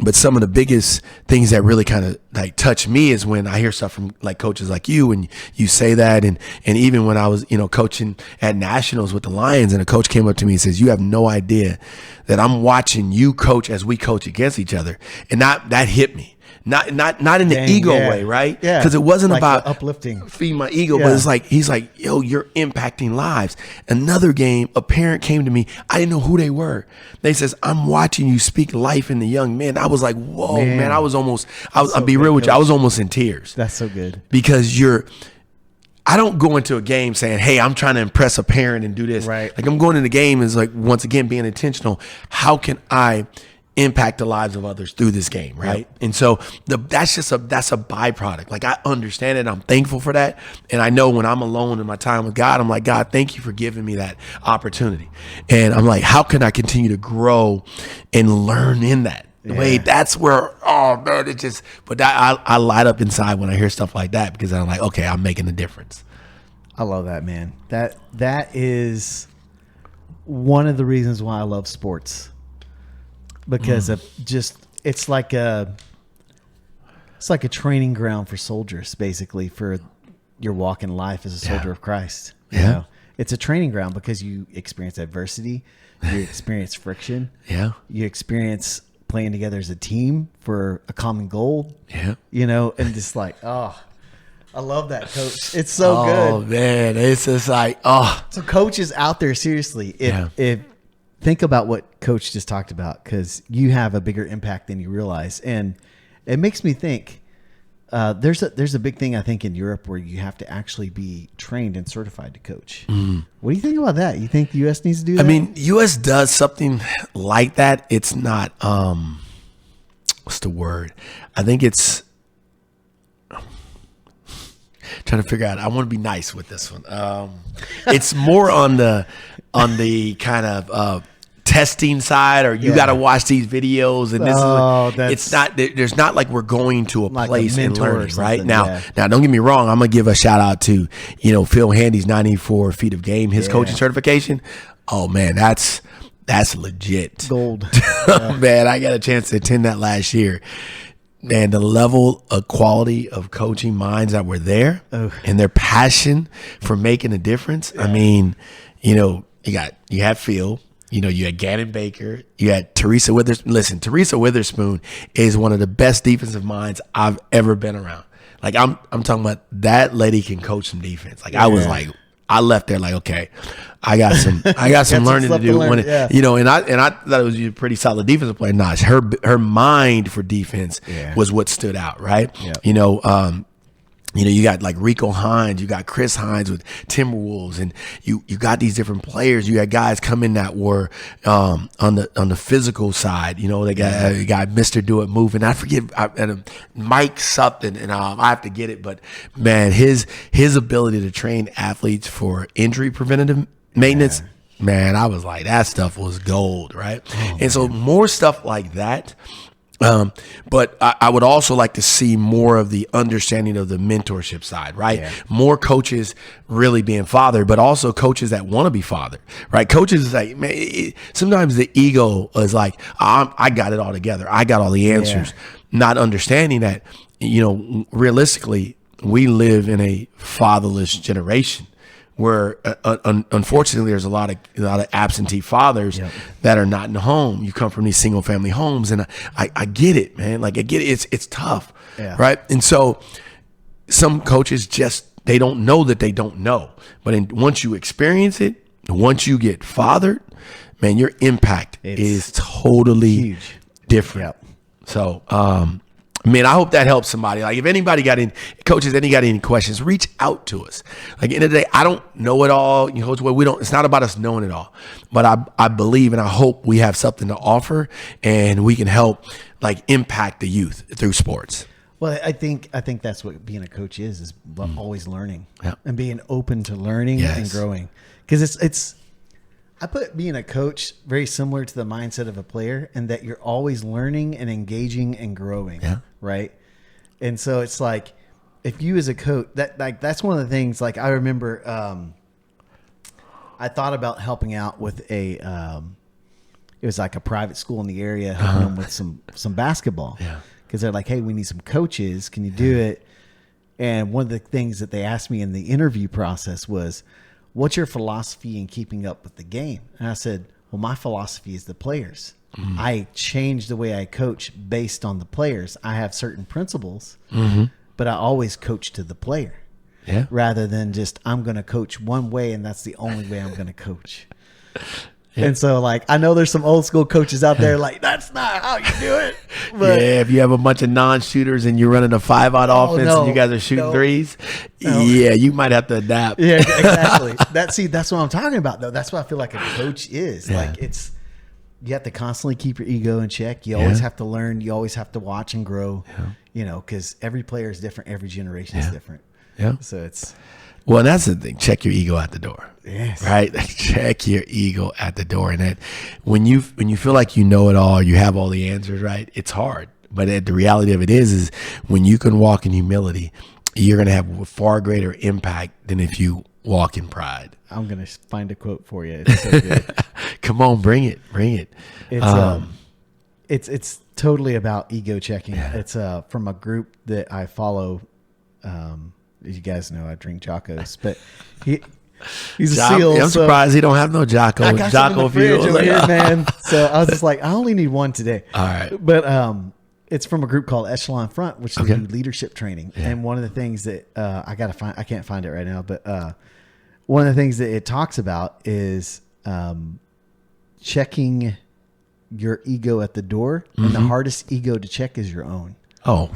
But some of the biggest things that really kind of like touch me is when I hear stuff from like coaches like you, and you say that, and even when I was, coaching at nationals with the Lions, and a coach came up to me and says, "You have no idea that I'm watching you coach as we coach against each other," and that hit me. Not in the ego way, right? Yeah. Because it wasn't like about uplifting, feeding my ego, but it's like he's like, yo, you're impacting lives. Another game, a parent came to me. I didn't know who they were. They says, I'm watching you speak life in the young men. I was like, whoa, man. I'll be real with you. I was almost in tears. That's so good. Because I don't go into a game saying, hey, I'm trying to impress a parent and do this. Right. Like I'm going into the game is like, once again, being intentional. How can I impact the lives of others through this game, right? Yep. And so that's a byproduct. Like I understand it. I'm thankful for that. And I know when I'm alone in my time with God, I'm like, God, thank you for giving me that opportunity. And I'm like, how can I continue to grow and learn in that? Wait, that's where, oh man, I light up inside when I hear stuff like that because I'm like, okay, I'm making a difference. I love that, man. That is one of the reasons why I love sports. Because of it's like a training ground for soldiers, basically, for your walk in life as a soldier of Christ. You know? It's a training ground because you experience adversity, you experience friction, you experience playing together as a team for a common goal. And just like, I love that, Coach. It's so good. Oh man, it's just like, So coaches out there, seriously, if think about what Coach just talked about, because you have a bigger impact than you realize. And it makes me think, There's a big thing I think in Europe where you have to actually be trained and certified to coach. What do you think about that? You think the U.S. needs to do that? I mean, U.S. does something like that. It's not, what's the word? I think it's, trying to figure out. I want to be nice with this one. It's more on the kind of testing side, or you got to watch these videos, and it's not. There's not like we're going to a place and learning right now. Now, don't get me wrong. I'm gonna give a shout out to Phil Handy's 94 feet of game, his coaching certification. Oh man, that's legit gold. Man, I got a chance to attend that last year. Man, the level of quality of coaching minds that were there and their passion for making a difference. I mean, you had Phil, you had Gannon Baker, you had Teresa Witherspoon. Listen, Teresa Witherspoon is one of the best defensive minds I've ever been around. Like I'm talking about, that lady can coach some defense. Like I was like, I left there like, okay, I got some learning to do. And I thought it was a pretty solid defensive player. Nah, her mind for defense was what stood out, right? Yeah. You got like Rico Hines, you got Chris Hines with Timberwolves, and you got these different players. You had guys come in that were on the physical side. They got Mr. Do It Moving. I forget Mike something, and I have to get it. But man, his ability to train athletes for injury preventative maintenance, man, I was like, that stuff was gold, right? And so more stuff like that. But I would also like to see more of the understanding of the mentorship side, right? Yeah. More coaches really being fathered, but also coaches that want to be fathered, right? Coaches is like, man, sometimes the ego is like, I got it all together. I got all the answers. Not understanding that, realistically, we live in a fatherless generation, where unfortunately there's a lot of absentee fathers that are not in the home. You come from these single family homes, and I get it, man. Like I get it. It's tough, right? And so some coaches they don't know that they don't know. But once you experience it, once you get fathered, man, your impact is totally huge. Different. Yep. So, man, I hope that helps somebody. Like if anybody got any questions, reach out to us. Like at the end of the day, I don't know it all. It's not about us knowing it all, but I believe and I hope we have something to offer, and we can help like impact the youth through sports. Well, I think that's what being a coach is always learning and being open to learning and growing. Because it's I put being a coach very similar to the mindset of a player, and that you're always learning and engaging and growing. Yeah. Right. And so it's like, if you as a coach, that's one of the things, like I remember, I thought about helping out with it was like a private school in the area, helping them with some basketball. Yeah. Cause they're like, hey, we need some coaches. Can you do it? And one of the things that they asked me in the interview process was, what's your philosophy in keeping up with the game? And I said, well, my philosophy is the players. I change the way I coach based on the players. I have certain principles, but I always coach to the player rather than just, I'm going to coach one way and that's the only way I'm going to coach. And so like, I know there's some old school coaches out there like, that's not how you do it. But, if you have a bunch of non-shooters and you're running a 5-out offense and you guys are shooting threes, you might have to adapt. Yeah, exactly. That's what I'm talking about though. That's what I feel like a coach is. Like you have to constantly keep your ego in check. You always have to learn. You always have to watch and grow, because every player is different. Every generation is different. Yeah. So it's. Well, that's the thing. Check your ego at the door. Yes. Right? Check your ego at the door. And that when you feel like you know it all, you have all the answers, right? It's hard. But the reality of it is when you can walk in humility, you're going to have a far greater impact than if you walk in pride. I'm going to find a quote for you. It's so good. Come on, bring it. It's totally about ego checking. Yeah. It's from a group that I follow. You guys know I drink Jocko's, but he's a SEAL. I'm surprised he don't have no Jocko. I got Jocko in the fridge over here, man. So I was just like, I only need one today. All right, but it's from a group called Echelon Front, which is do leadership training. Yeah. And one of the things that I can't find it right now, but one of the things that it talks about is checking your ego at the door, and the hardest ego to check is your own. Oh,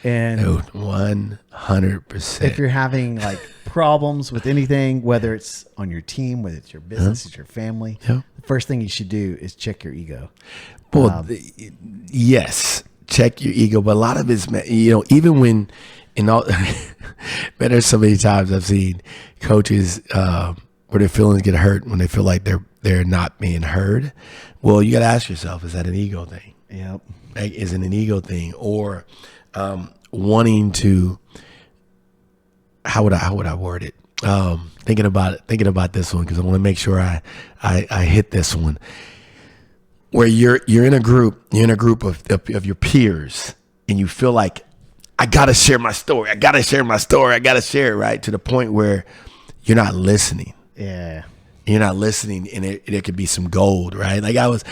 And Dude, 100%. if you're having like problems with anything, whether it's on your team, whether it's your business, it's your family, the first thing you should do is check your ego. Well, yes, check your ego, but a lot of it's, even when in all, man, there's so many times I've seen coaches where their feelings get hurt when they feel like they're not being heard. Well, you got to ask yourself, is that an ego thing? Yep. Like, is it an ego thing, or wanting to? How would I word it? Thinking about this one because I want to make sure I hit this one. Where you're in a group of your peers, and you feel like I gotta share my story. I gotta share it, right? To the point where you're not listening. Yeah. You're not listening, and it could be some gold, right? Like I was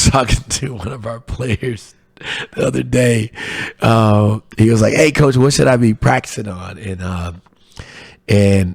talking to one of our players the other day. He was like, "Hey, coach, what should I be practicing on?" And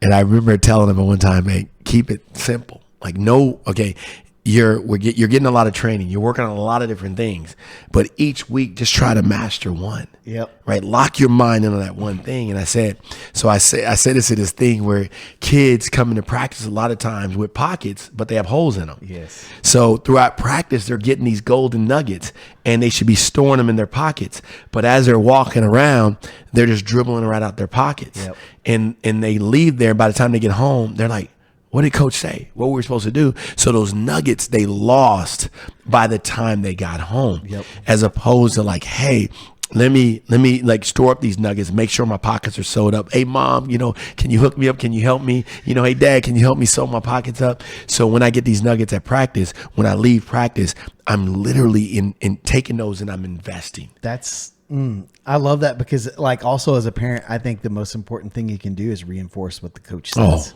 I remember telling him at one time, "Hey, keep it simple. Like, you're getting a lot of training. You're working on a lot of different things, but each week just try to master one." Yep. Right. Lock your mind into that one thing. And I said this in this thing where kids come into practice a lot of times with pockets, but they have holes in them. Yes. So throughout practice, they're getting these golden nuggets, and they should be storing them in their pockets. But as they're walking around, they're just dribbling right out their pockets. Yep. And they leave there. By the time they get home, they're like, what did coach say? What were we supposed to do? So those nuggets they lost by the time they got home. Yep. As opposed to like, hey, let me like store up these nuggets, make sure my pockets are sewed up. Hey mom, can you hook me up? Can you help me? Hey dad, can you help me sew my pockets up? So when I get these nuggets at practice, when I leave practice, I'm literally in taking those and I'm investing. I love that because like also as a parent, I think the most important thing you can do is reinforce what the coach says.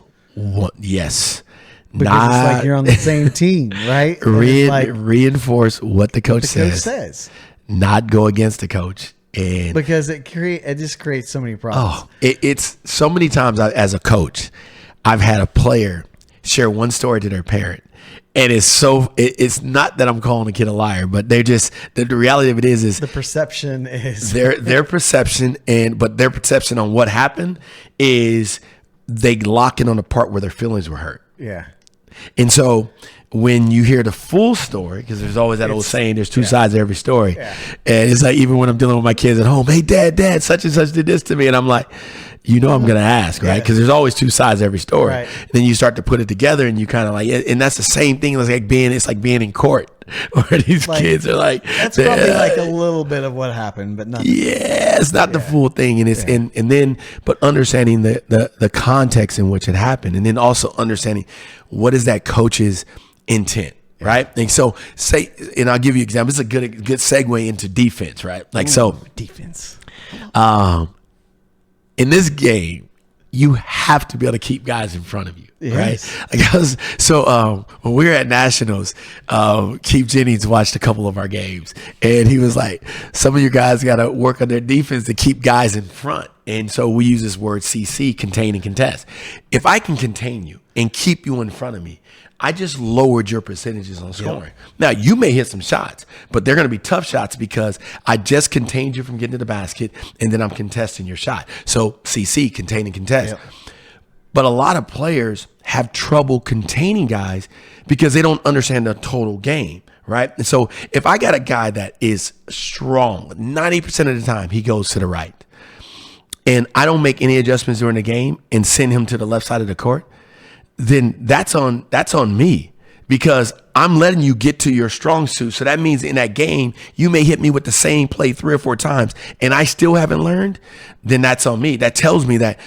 Yes. Because it's like you're on the same team, right? Reinforce what the coach says. Not go against the coach. And because it just creates so many problems. It's so many times as a coach, I've had a player share one story to their parent. And it's not that I'm calling a kid a liar, but they're just the reality of it is the perception is their perception but their perception on what happened is they lock in on the part where their feelings were hurt. Yeah. And so when you hear the full story, because there's always that old saying, there's two sides to every story. Yeah. And it's like, even when I'm dealing with my kids at home, hey, dad, such and such did this to me. And I'm like, I'm going to ask, right? Because there's always two sides to every story. Right. Then you start to put it together and you kind of like, and that's the same thing. It's like being in court where these kids are like. That's probably like a little bit of what happened, but not. Yeah, it's not the full thing. And it's and then, but understanding the context in which it happened. And then also understanding what is that coach's intent, right? And so and I'll give you an example. This is a good segue into defense, right? Like, defense. In this game, you have to be able to keep guys in front of you, right? When we were at Nationals, Keith Jennings watched a couple of our games, and he was like, some of you guys got to work on their defense to keep guys in front. And so we use this word CC, contain and contest. If I can contain you and keep you in front of me, I just lowered your percentages on scoring. Yep. Now, you may hit some shots, but they're going to be tough shots because I just contained you from getting to the basket, and then I'm contesting your shot. So CC, contain and contest. Yep. But a lot of players have trouble containing guys because they don't understand the total game, right? And so if I got a guy that is strong, 90% of the time he goes to the right, and I don't make any adjustments during the game and send him to the left side of the court, then that's on me because I'm letting you get to your strong suit. So that means in that game, you may hit me with the same play 3 or 4 times and I still haven't learned, then that's on me. That tells me that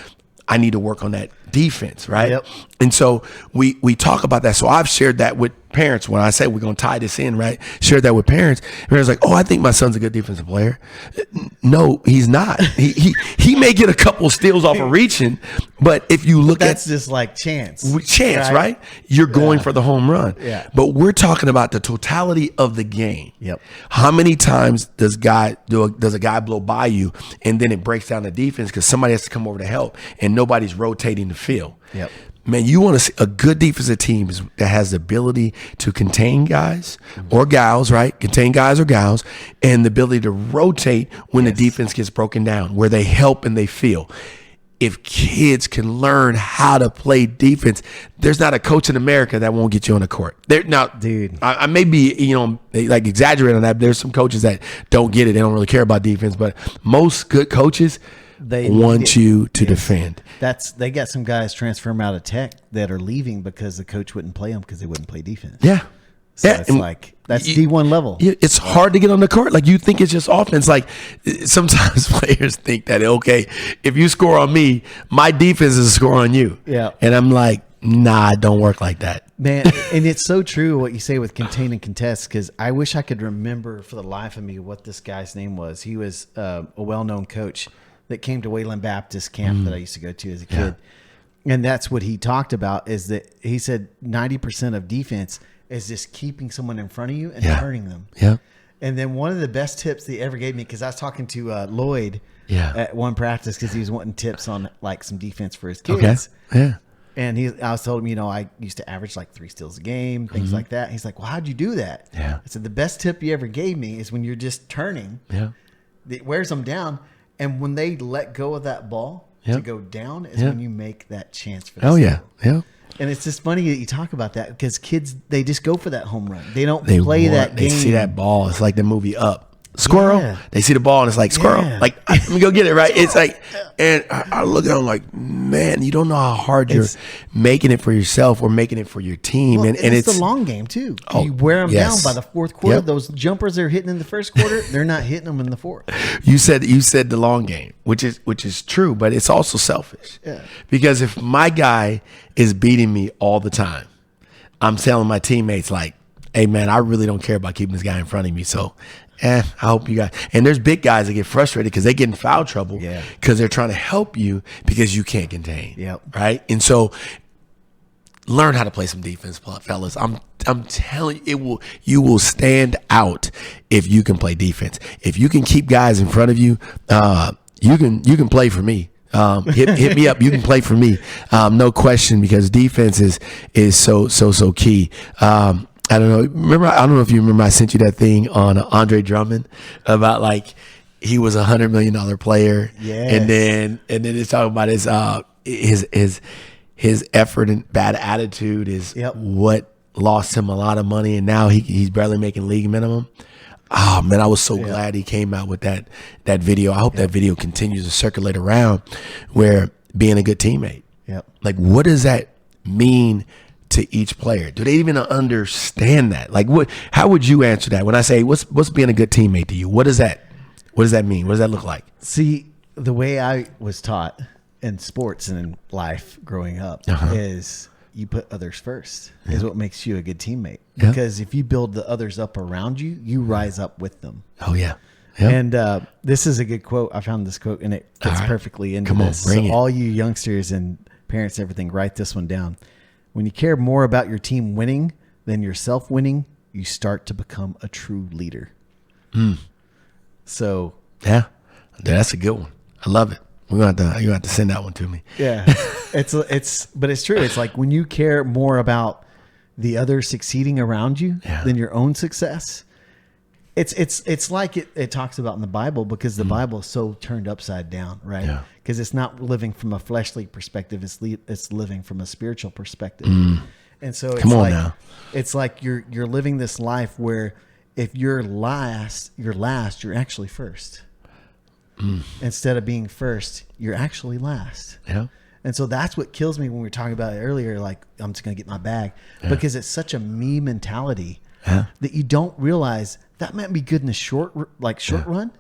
I need to work on that defense, right? Yep. And so we talk about that. So I've shared that with parents when I say we're going to tie this in, right? Shared that with parents. Parents like, oh, I think my son's a good defensive player. No, he's not. He may get a couple steals off of reaching, but if you look that's just like chance, right? You're going for the home run. Yeah. But we're talking about the totality of the game. Yep. How many times does a guy blow by you and then it breaks down the defense because somebody has to come over to help and nobody's rotating the field? Yep. man, you want to see a good defensive team that has the ability to contain guys or gals, right? Contain guys or gals, and the ability to rotate when the defense gets broken down, where they help and they feel. If kids can learn how to play defense, there's not a coach in America that won't get you on the court. Now, dude, I may be, like exaggerating on that. But there's some coaches that don't get it. They don't really care about defense. But most good coaches, they want you to defend. They got some guys transferring out of Tech that are leaving because the coach wouldn't play them because they wouldn't play defense. Yeah. So it's like that's D1 level. It's hard to get on the court. Like you think it's just offense. Like sometimes players think that, okay, if you score on me, my defense is a score on you. Yeah. And I'm like, nah, it don't work like that. Man, and it's so true what you say with contain and contest, because I wish I could remember for the life of me what this guy's name was. He was a well-known coach that came to Wayland Baptist camp that I used to go to as a kid. And that's what he talked about, is that he said 90% of defense is just keeping someone in front of you and hurting them. Yeah. And then one of the best tips that he ever gave me, because I was talking to Lloyd at one practice because he was wanting tips on like some defense for his kids. Okay. Yeah. And I was told him, I used to average like 3 steals a game, things like that. He's like, well, how'd you do that? Yeah. I said, the best tip you ever gave me is when you're just turning. Yeah. It wears them down. And when they let go of that ball to go down is when you make that chance for the steal. Yeah. And it's just funny that you talk about that because kids, they just go for that home run. They don't play that game. They see that ball. It's like the movie Up. Squirrel. Yeah. They see the ball and it's like squirrel. Yeah. Like, let me go get it, right? It's like, and I look at them like, man, you don't know how hard you're making it for yourself or making it for your team. Well, and it's the long game too. You wear them down by the fourth quarter. Yep. Those jumpers they're hitting in the first quarter, they're not hitting them in the fourth. You said the long game, which is true, but it's also selfish. Yeah. Because if my guy is beating me all the time, I'm telling my teammates like, hey man, I really don't care about keeping this guy in front of me. So I hope you guys. And there's big guys that get frustrated because they get in foul trouble because they're trying to help you because you can't contain. Yep. Right. And so learn how to play some defense, fellas. I'm telling you, you will stand out if you can play defense. If you can keep guys in front of you, you can play for me. Hit me up. You can play for me. No question, because defense is so key. I don't know. I don't know if you remember. I sent you that thing on Andre Drummond about like he was $100 million player, and then it's talking about his effort and bad attitude is what lost him a lot of money, and now he's barely making league minimum. Oh man, I was so glad he came out with that video. I hope that video continues to circulate around, where being a good teammate. Like, what does that mean to each player? Do they even understand that? Like, how would you answer that when I say what's being a good teammate to you? What does that mean? What does that look like? See, the way I was taught in sports and in life growing up is you put others first is what makes you a good teammate. Because if you build the others up around you, you rise up with them. Oh yeah. And this is a good quote. I found this quote and it fits perfectly into this. Bring it. All you youngsters and parents, everything, write this one down. When you care more about your team winning than yourself winning, you start to become a true leader. So yeah, that's a good one. I love it. You have to send that one to me. Yeah, but it's true. It's like when you care more about the others succeeding around you than your own success. It's like it talks about in the Bible, because the Bible is so turned upside down, right? Because it's not living from a fleshly perspective; it's living from a spiritual perspective. And so it's like you're living this life where if you're last, you're actually first. Instead of being first, you're actually last. Yeah. And so that's what kills me when we were talking about it earlier. Like, I'm just going to get my bag, because it's such a me mentality that you don't realize that might be good in the short run,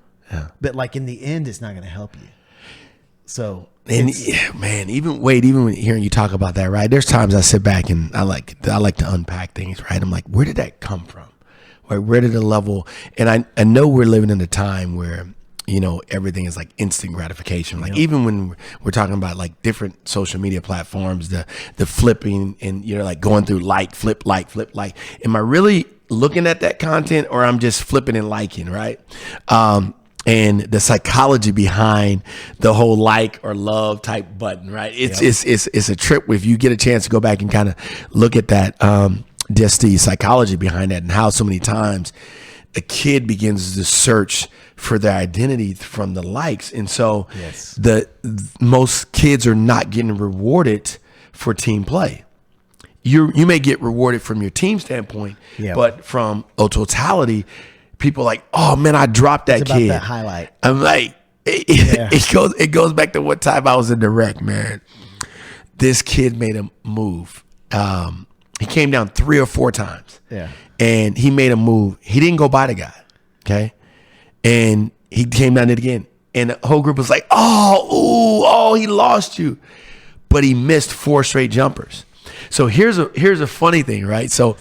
but like in the end, it's not going to help you. So, and man, even when hearing you talk about that, right? There's times I sit back and I like to unpack things, right? I'm like, where did that come from? Like, where did the level? And I know we're living in a time where, everything is like instant gratification. Like even when we're talking about like different social media platforms, the flipping and you're like going through flip. Am I really looking at that content, or I'm just flipping and liking, right? and the psychology behind the whole like or love type button, right? It's a trip. If you get a chance to go back and kind of look at that, just the psychology behind that and how so many times a kid begins to search for their identity from the likes. And so most kids are not getting rewarded for team play. You may get rewarded from your team standpoint, but from a totality, people are like, oh man, I dropped that kid. That highlight. I'm like, it goes back to what time I was in the rec, man. This kid made a move. He came down 3 or 4 times. Yeah. And he made a move. He didn't go by the guy. Okay. And he came down it again. And the whole group was like, oh, he lost you. But he missed 4 straight jumpers. So here's a funny thing, right? So,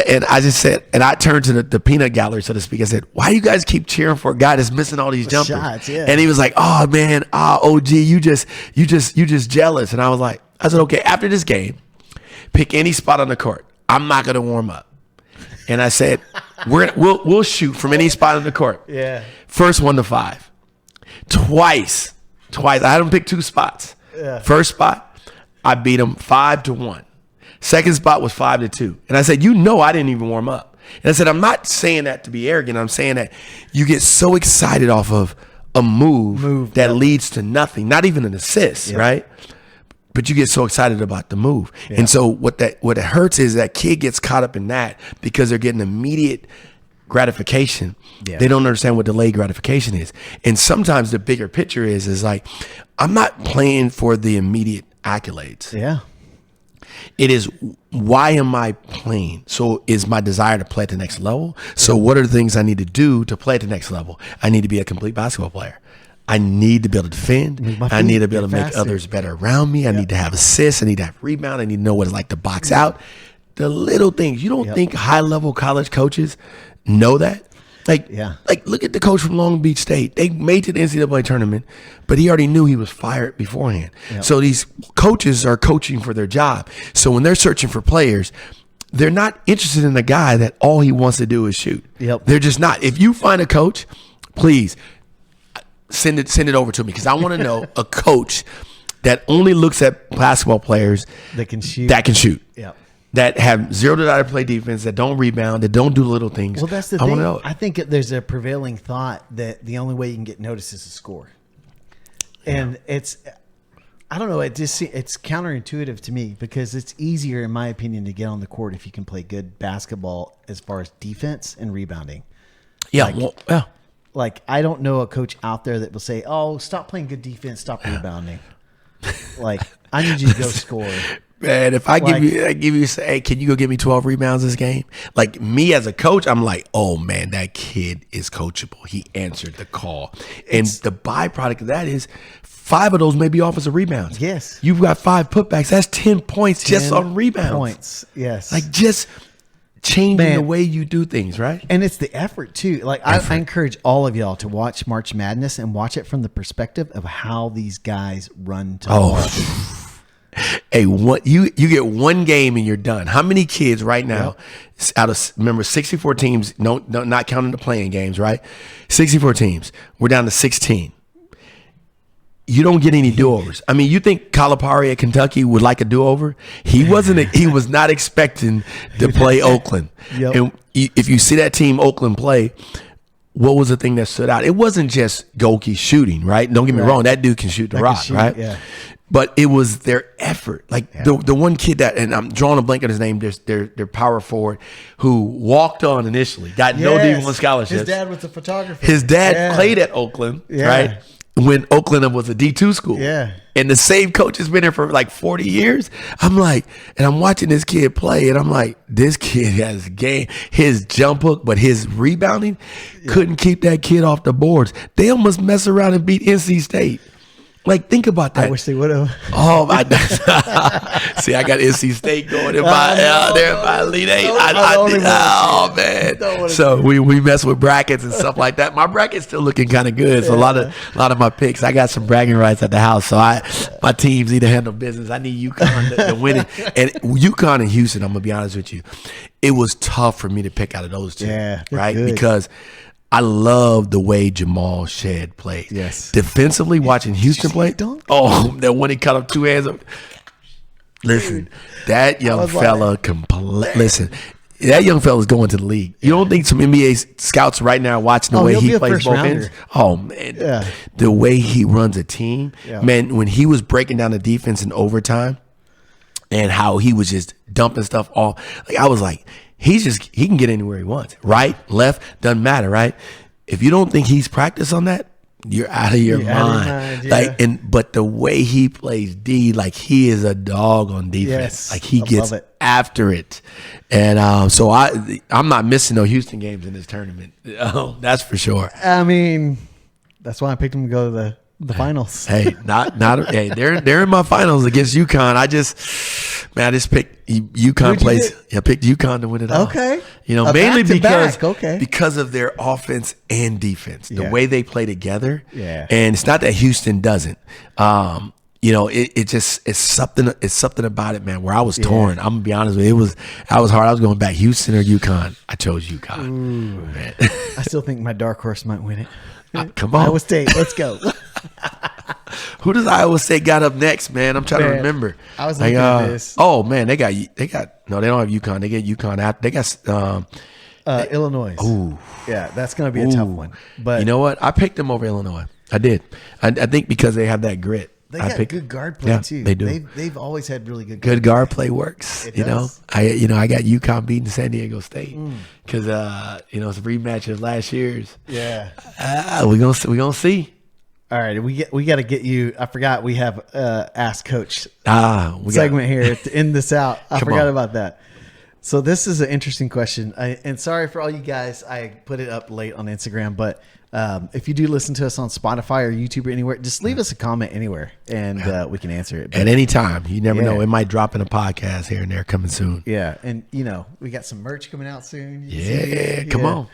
and I just said, and I turned to the peanut gallery, so to speak. I said, why do you guys keep cheering for a guy that's missing all these jumpers? Shots, yeah. And he was like, oh man, OG, you just jealous. And I said, okay, after this game, pick any spot on the court. I'm not gonna warm up. And I said, we'll shoot from any spot on the court. Yeah. First 1 to 5. Twice. I had him pick 2 spots. Yeah. First spot, I beat him 5-1. Second spot was 5-2. And I said, I didn't even warm up. And I said, I'm not saying that to be arrogant. I'm saying that you get so excited off of a move that leads to nothing, not even an assist, right? But you get so excited about the move. Yeah. And so what it hurts is that kid gets caught up in that because they're getting immediate gratification. Yeah. They don't understand what delayed gratification is. And sometimes the bigger picture is like, I'm not playing for the immediate accolades. Yeah. It is, why am I playing? So is my desire to play at the next level? So what are the things I need to do to play at the next level? I need to be a complete basketball player. I need to be able to defend. I need to be able to make others better around me. I need to have assists. I need to have rebound. I need to know what it's like to box out. The little things. You don't think high-level college coaches know that? Like look at the coach from Long Beach State. They made it to the NCAA tournament, but he already knew he was fired beforehand. Yep. So these coaches are coaching for their job. So when they're searching for players, they're not interested in a guy that all he wants to do is shoot. Yep. They're just not. If you find a coach, please send it over to me, because I want to know a coach that only looks at basketball players that can shoot. Yeah. That have zero desire to play defense, that don't rebound, that don't do little things. Well, that's the thing. I think there's a prevailing thought that the only way you can get noticed is to score. And I don't know, it's counterintuitive to me, because it's easier, in my opinion, to get on the court if you can play good basketball as far as defense and rebounding. Yeah. Like, I don't know a coach out there that will say, oh, stop playing good defense, stop rebounding. Like, I need you to go score. Man, if I give you, say, hey, can you go get me 12 rebounds this game? Like, me as a coach, I'm like, oh man, that kid is coachable. He answered the call. And the byproduct of that is 5 of those may be offensive rebounds. Yes. You've got 5 putbacks. That's 10 points just on rebounds. Points. Yes. Like, just changing the way you do things, right? And it's the effort too. Like, I encourage all of y'all to watch March Madness and watch it from the perspective of how these guys run to the Hey, you get one game and you're done. How many kids right now, out of, remember, 64 teams, not counting the playing games, right? 64 teams. We're down to 16. You don't get any do-overs. I mean, you think Calipari at Kentucky would like a do-over? He was not expecting to play Oakland. Yep. And if you see that team Oakland play, what was the thing that stood out? It wasn't just Gohlke shooting, right? Don't get me wrong. That dude can shoot the rock, right? Yeah. But it was their effort. Like the one kid that, and I'm drawing a blank on his name, their power forward, who walked on initially, got no D1 scholarships. His dad was a photographer. His dad played at Oakland, right? When Oakland was a D2 school. Yeah. And the same coach has been there for like 40 years. I'm like, and I'm watching this kid play, and I'm like, this kid has game, his jump hook, but his rebounding couldn't keep that kid off the boards. They almost mess around and beat NC State. Like, think about that. I wish they would have. Oh, my. See, I got NC State going in my Elite Eight. Oh, man. So we mess with brackets and stuff like that. My bracket's still looking kind of good. So a lot of my picks, I got some bragging rights at the house. So my teams need to handle business. I need UConn to win it. And UConn and Houston, I'm going to be honest with you, it was tough for me to pick out of those two. Yeah, right? Good. Because I love the way Jamal Shead played. Yes. Defensively, watching Houston play. Dunk? Oh, that one he cut up 2 hands up. Listen, that young fella listen, that young fella's going to the league. You don't think some NBA scouts right now watching the way he plays both ends? Oh man, the way he runs a team, man. When he was breaking down the defense in overtime, and how he was just dumping stuff off, like I was like, he can get anywhere he wants, right, left, doesn't matter, right? If you don't think he's practiced on that, you're out of your mind. But the way he plays D, like he is a dog on defense. Like he gets after it. And so I'm not missing no Houston games in this tournament. Oh, that's for sure. I mean, that's why I picked him to go to the finals. Hey, hey, they're in my finals against UConn. I just picked UConn plays. I picked UConn to win it all. Okay. Mainly because of their offense and defense, the way they play together. Yeah. And it's not that Houston doesn't. It's something about it, man, where I was torn. I'm gonna be honest with you. I was hard. I was going back Houston or UConn. I chose UConn. Man. I still think my dark horse might win it. Come on. Iowa State, let's go. Who does Iowa State got up next, man? I'm trying to remember. I was looking at this. Oh man, they got no, they don't have UConn. They get UConn out. They got Illinois. Ooh. Yeah, that's gonna be a tough one. But you know what? I picked them over Illinois. I did. I think because they have that grit. They got good guard play too. They do. They've always had really good guard play works. It does. I got UConn beating San Diego State because it's a rematch of last year's. Yeah. We gonna see. All right, we got to get you. I forgot we have Ask Coach segment here to end this out. I forgot about that. So this is an interesting question, and sorry for all you guys. I put it up late on Instagram, but if you do listen to us on Spotify or YouTube or anywhere, just leave us a comment anywhere, and we can answer it. But, at any time. You never know. It might drop in a podcast here and there coming soon. Yeah, and we got some merch coming out soon. Come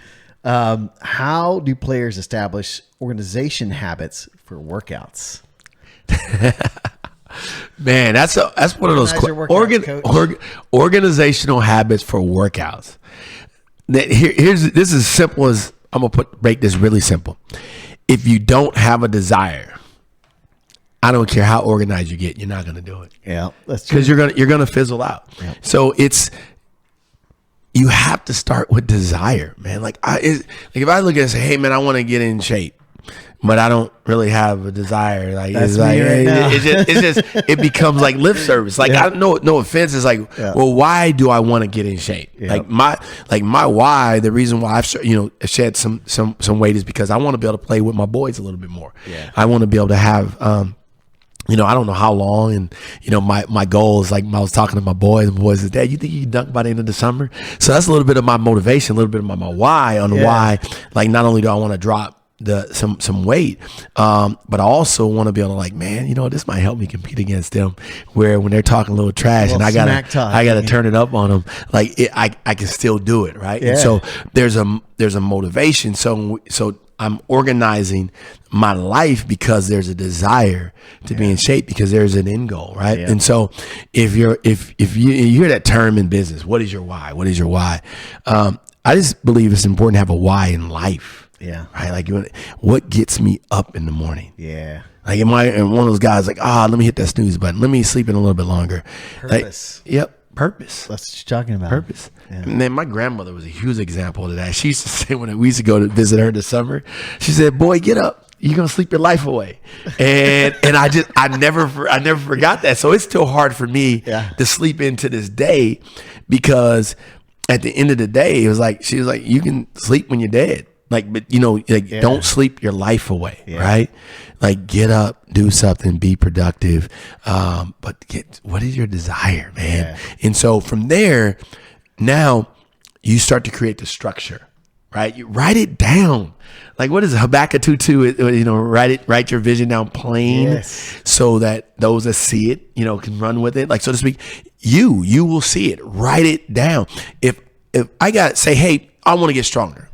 on. How do players establish organization habits for workouts? Man, that's one of those organizational habits for workouts. This is as simple as I'm gonna break this really simple. If you don't have a desire, I don't care how organized you get, you're not gonna do it. Yeah, that's true. Because you're gonna fizzle out. Yep. So you have to start with desire, man. Like if I look at it and say, hey man, I want to get in shape, but I don't really have a desire. Like it becomes like lip service. Like I no offense. It's like, well, why do I want to get in shape? Yep. Like my why, the reason why I've shed some weight is because I want to be able to play with my boys a little bit more. Yeah. I want to be able to have I don't know how long, and my goal is like I was talking to my boys, and my boys said, Dad, you think you can dunk by the end of the summer? So that's a little bit of my motivation, a little bit of my why on why. Like not only do I want to drop some weight, but I also want to be able to like, man, this might help me compete against them. Where when they're talking a little trash, and I gotta turn it up on them, like I can still do it, right? Yeah. And so there's a motivation. So I'm organizing my life because there's a desire to be in shape, because there's an end goal, right? Yeah. And so if you hear that term in business, what is your why? What is your why? I just believe it's important to have a why in life. Yeah. Right. Like what gets me up in the morning? Yeah. Like am I one of those guys like, let me hit that snooze button. Let me sleep in a little bit longer. Purpose. Like, yep. Purpose. That's what you're talking about. Purpose. Yeah. And then my grandmother was a huge example of that. She used to say when we used to go to visit her in the summer, she said, boy, get up. You're going to sleep your life away. And I never forgot that. So it's still hard for me to sleep into this day, because at the end of the day, it was like, she was like, you can sleep when you're dead. Like, but don't sleep your life away, right? Like get up, do something, be productive. But what is your desire, man? Yeah. And so from there, now you start to create the structure, right? You write it down. Like what is Habakkuk 2:2? Write your vision down plain, so that those that see it, can run with it. Like, so to speak, you will see it. Write it down. If I say, hey, I want to get stronger,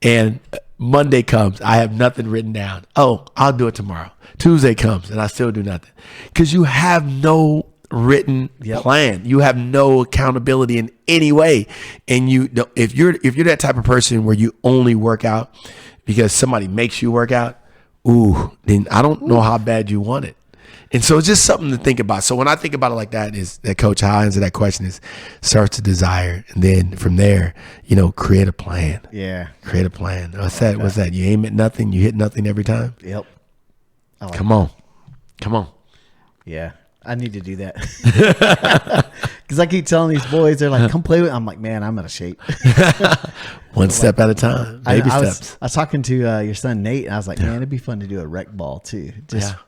and Monday comes, I have nothing written down. Oh, I'll do it tomorrow. Tuesday comes and I still do nothing, because you have no written plan. You have no accountability in any way. And if you're that type of person where you only work out because somebody makes you work out, then I don't know how bad you want it. And so it's just something to think about. So when I think about it like that, is that, Coach, how I answer that question is start to desire. And then from there, create a plan. Yeah. Create a plan. What's that? What's that? You aim at nothing, you hit nothing every time? Yep. Come on. Yeah. I need to do that. Because I keep telling these boys, they're like, come play with. I'm like, man, I'm out of shape. One step at a time. Baby steps. I was talking to your son, Nate, and I was like, man, it'd be fun to do a rec ball too.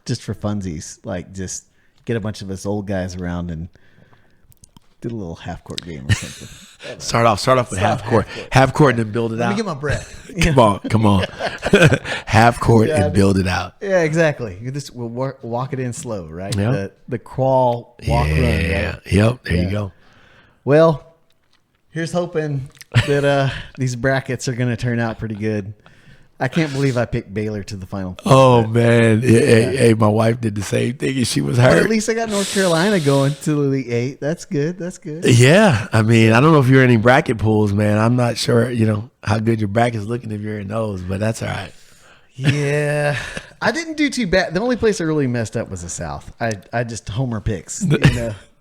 Just for funsies. Like, just get a bunch of us old guys around and do a little half court game or something. Start off with half court. Half court and then build it out. Let me get my breath. Come on. Half court and build it out. Yeah, exactly. We'll walk it in slow, right? Yep. The crawl, walk, run. Right? Yep. There you go. Well, here's hoping that these brackets are going to turn out pretty good. I can't believe I picked Baylor to the Final Four. Oh, man. Hey, my wife did the same thing, and she was hurt. But at least I got North Carolina going to the Elite Eight. That's good. Yeah. I mean, I don't know if you're in any bracket pools, man. I'm not sure, how good your bracket's looking if you're in those, but that's all right. Yeah. I didn't do too bad. The only place I really messed up was the South. I just homer picks,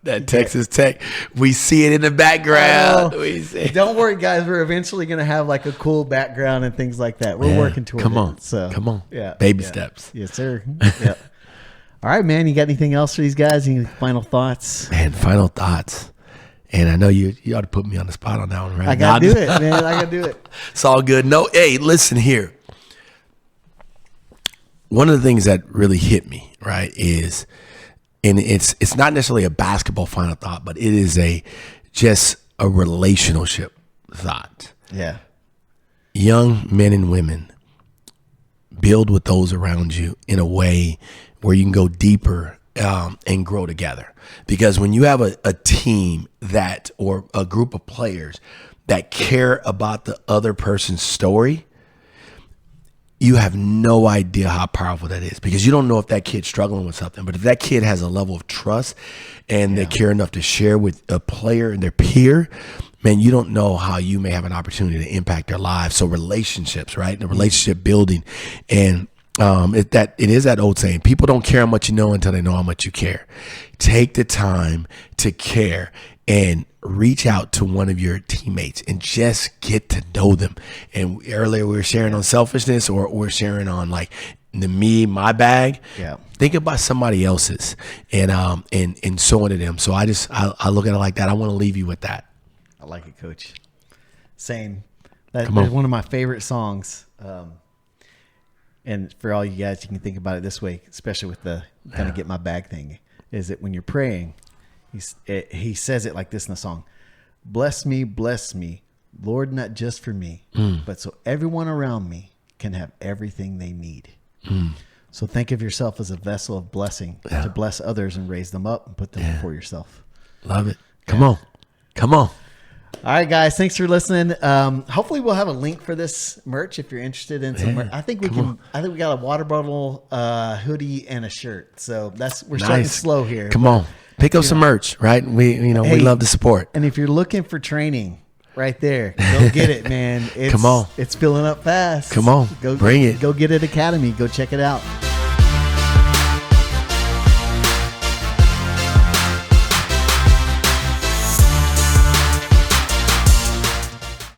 That Texas Tech, we see it in the background. Don't worry, guys. We're eventually going to have like a cool background and things like that. We're working towards it. Come on. Yeah. Baby steps. Yes, sir. Yep. All right, man. You got anything else for these guys? Any final thoughts? Man, final thoughts. And I know you ought to put me on the spot on that one, right? I got to do it, man. I got to do it. It's all good. No, hey, listen here. One of the things that really hit me, right, is, and it's not necessarily a basketball final thought, but it is just a relationship thought. Yeah. Young men and women, build with those around you in a way where you can go deeper and grow together. Because when you have a team or a group of players that care about the other person's story, you have no idea how powerful that is, because you don't know if that kid's struggling with something. But if that kid has a level of trust and they care enough to share with a player and their peer, man, you don't know how you may have an opportunity to impact their lives. So relationships, right? The relationship building. And it is that old saying, people don't care how much you know until they know how much you care. Take the time to care and reach out to one of your teammates and just get to know them. And earlier we were sharing on selfishness, or we're sharing on like my bag. Yeah. Think about somebody else's and so into them. So I look at it like that. I want to leave you with that. I like it, Coach. Same. That's one of my favorite songs. And for all you guys, you can think about it this way, especially with the kind of get my bag thing, is that when you're praying, he says it like this in the song: bless me, Lord, not just for me, but so everyone around me can have everything they need. So think of yourself as a vessel of blessing to bless others and raise them up and put them before yourself. Love it. Come on. All right, guys. Thanks for listening. Hopefully we'll have a link for this merch if you're interested in some merch. I think we got a water bottle, hoodie, and a shirt. So we're starting slow here. Come on. Pick up some merch, right? We love the support. And if you're looking for training, right there, go get it, man. Come on. It's filling up fast. Come on. Bring it. Go get it, Academy. Go check it out.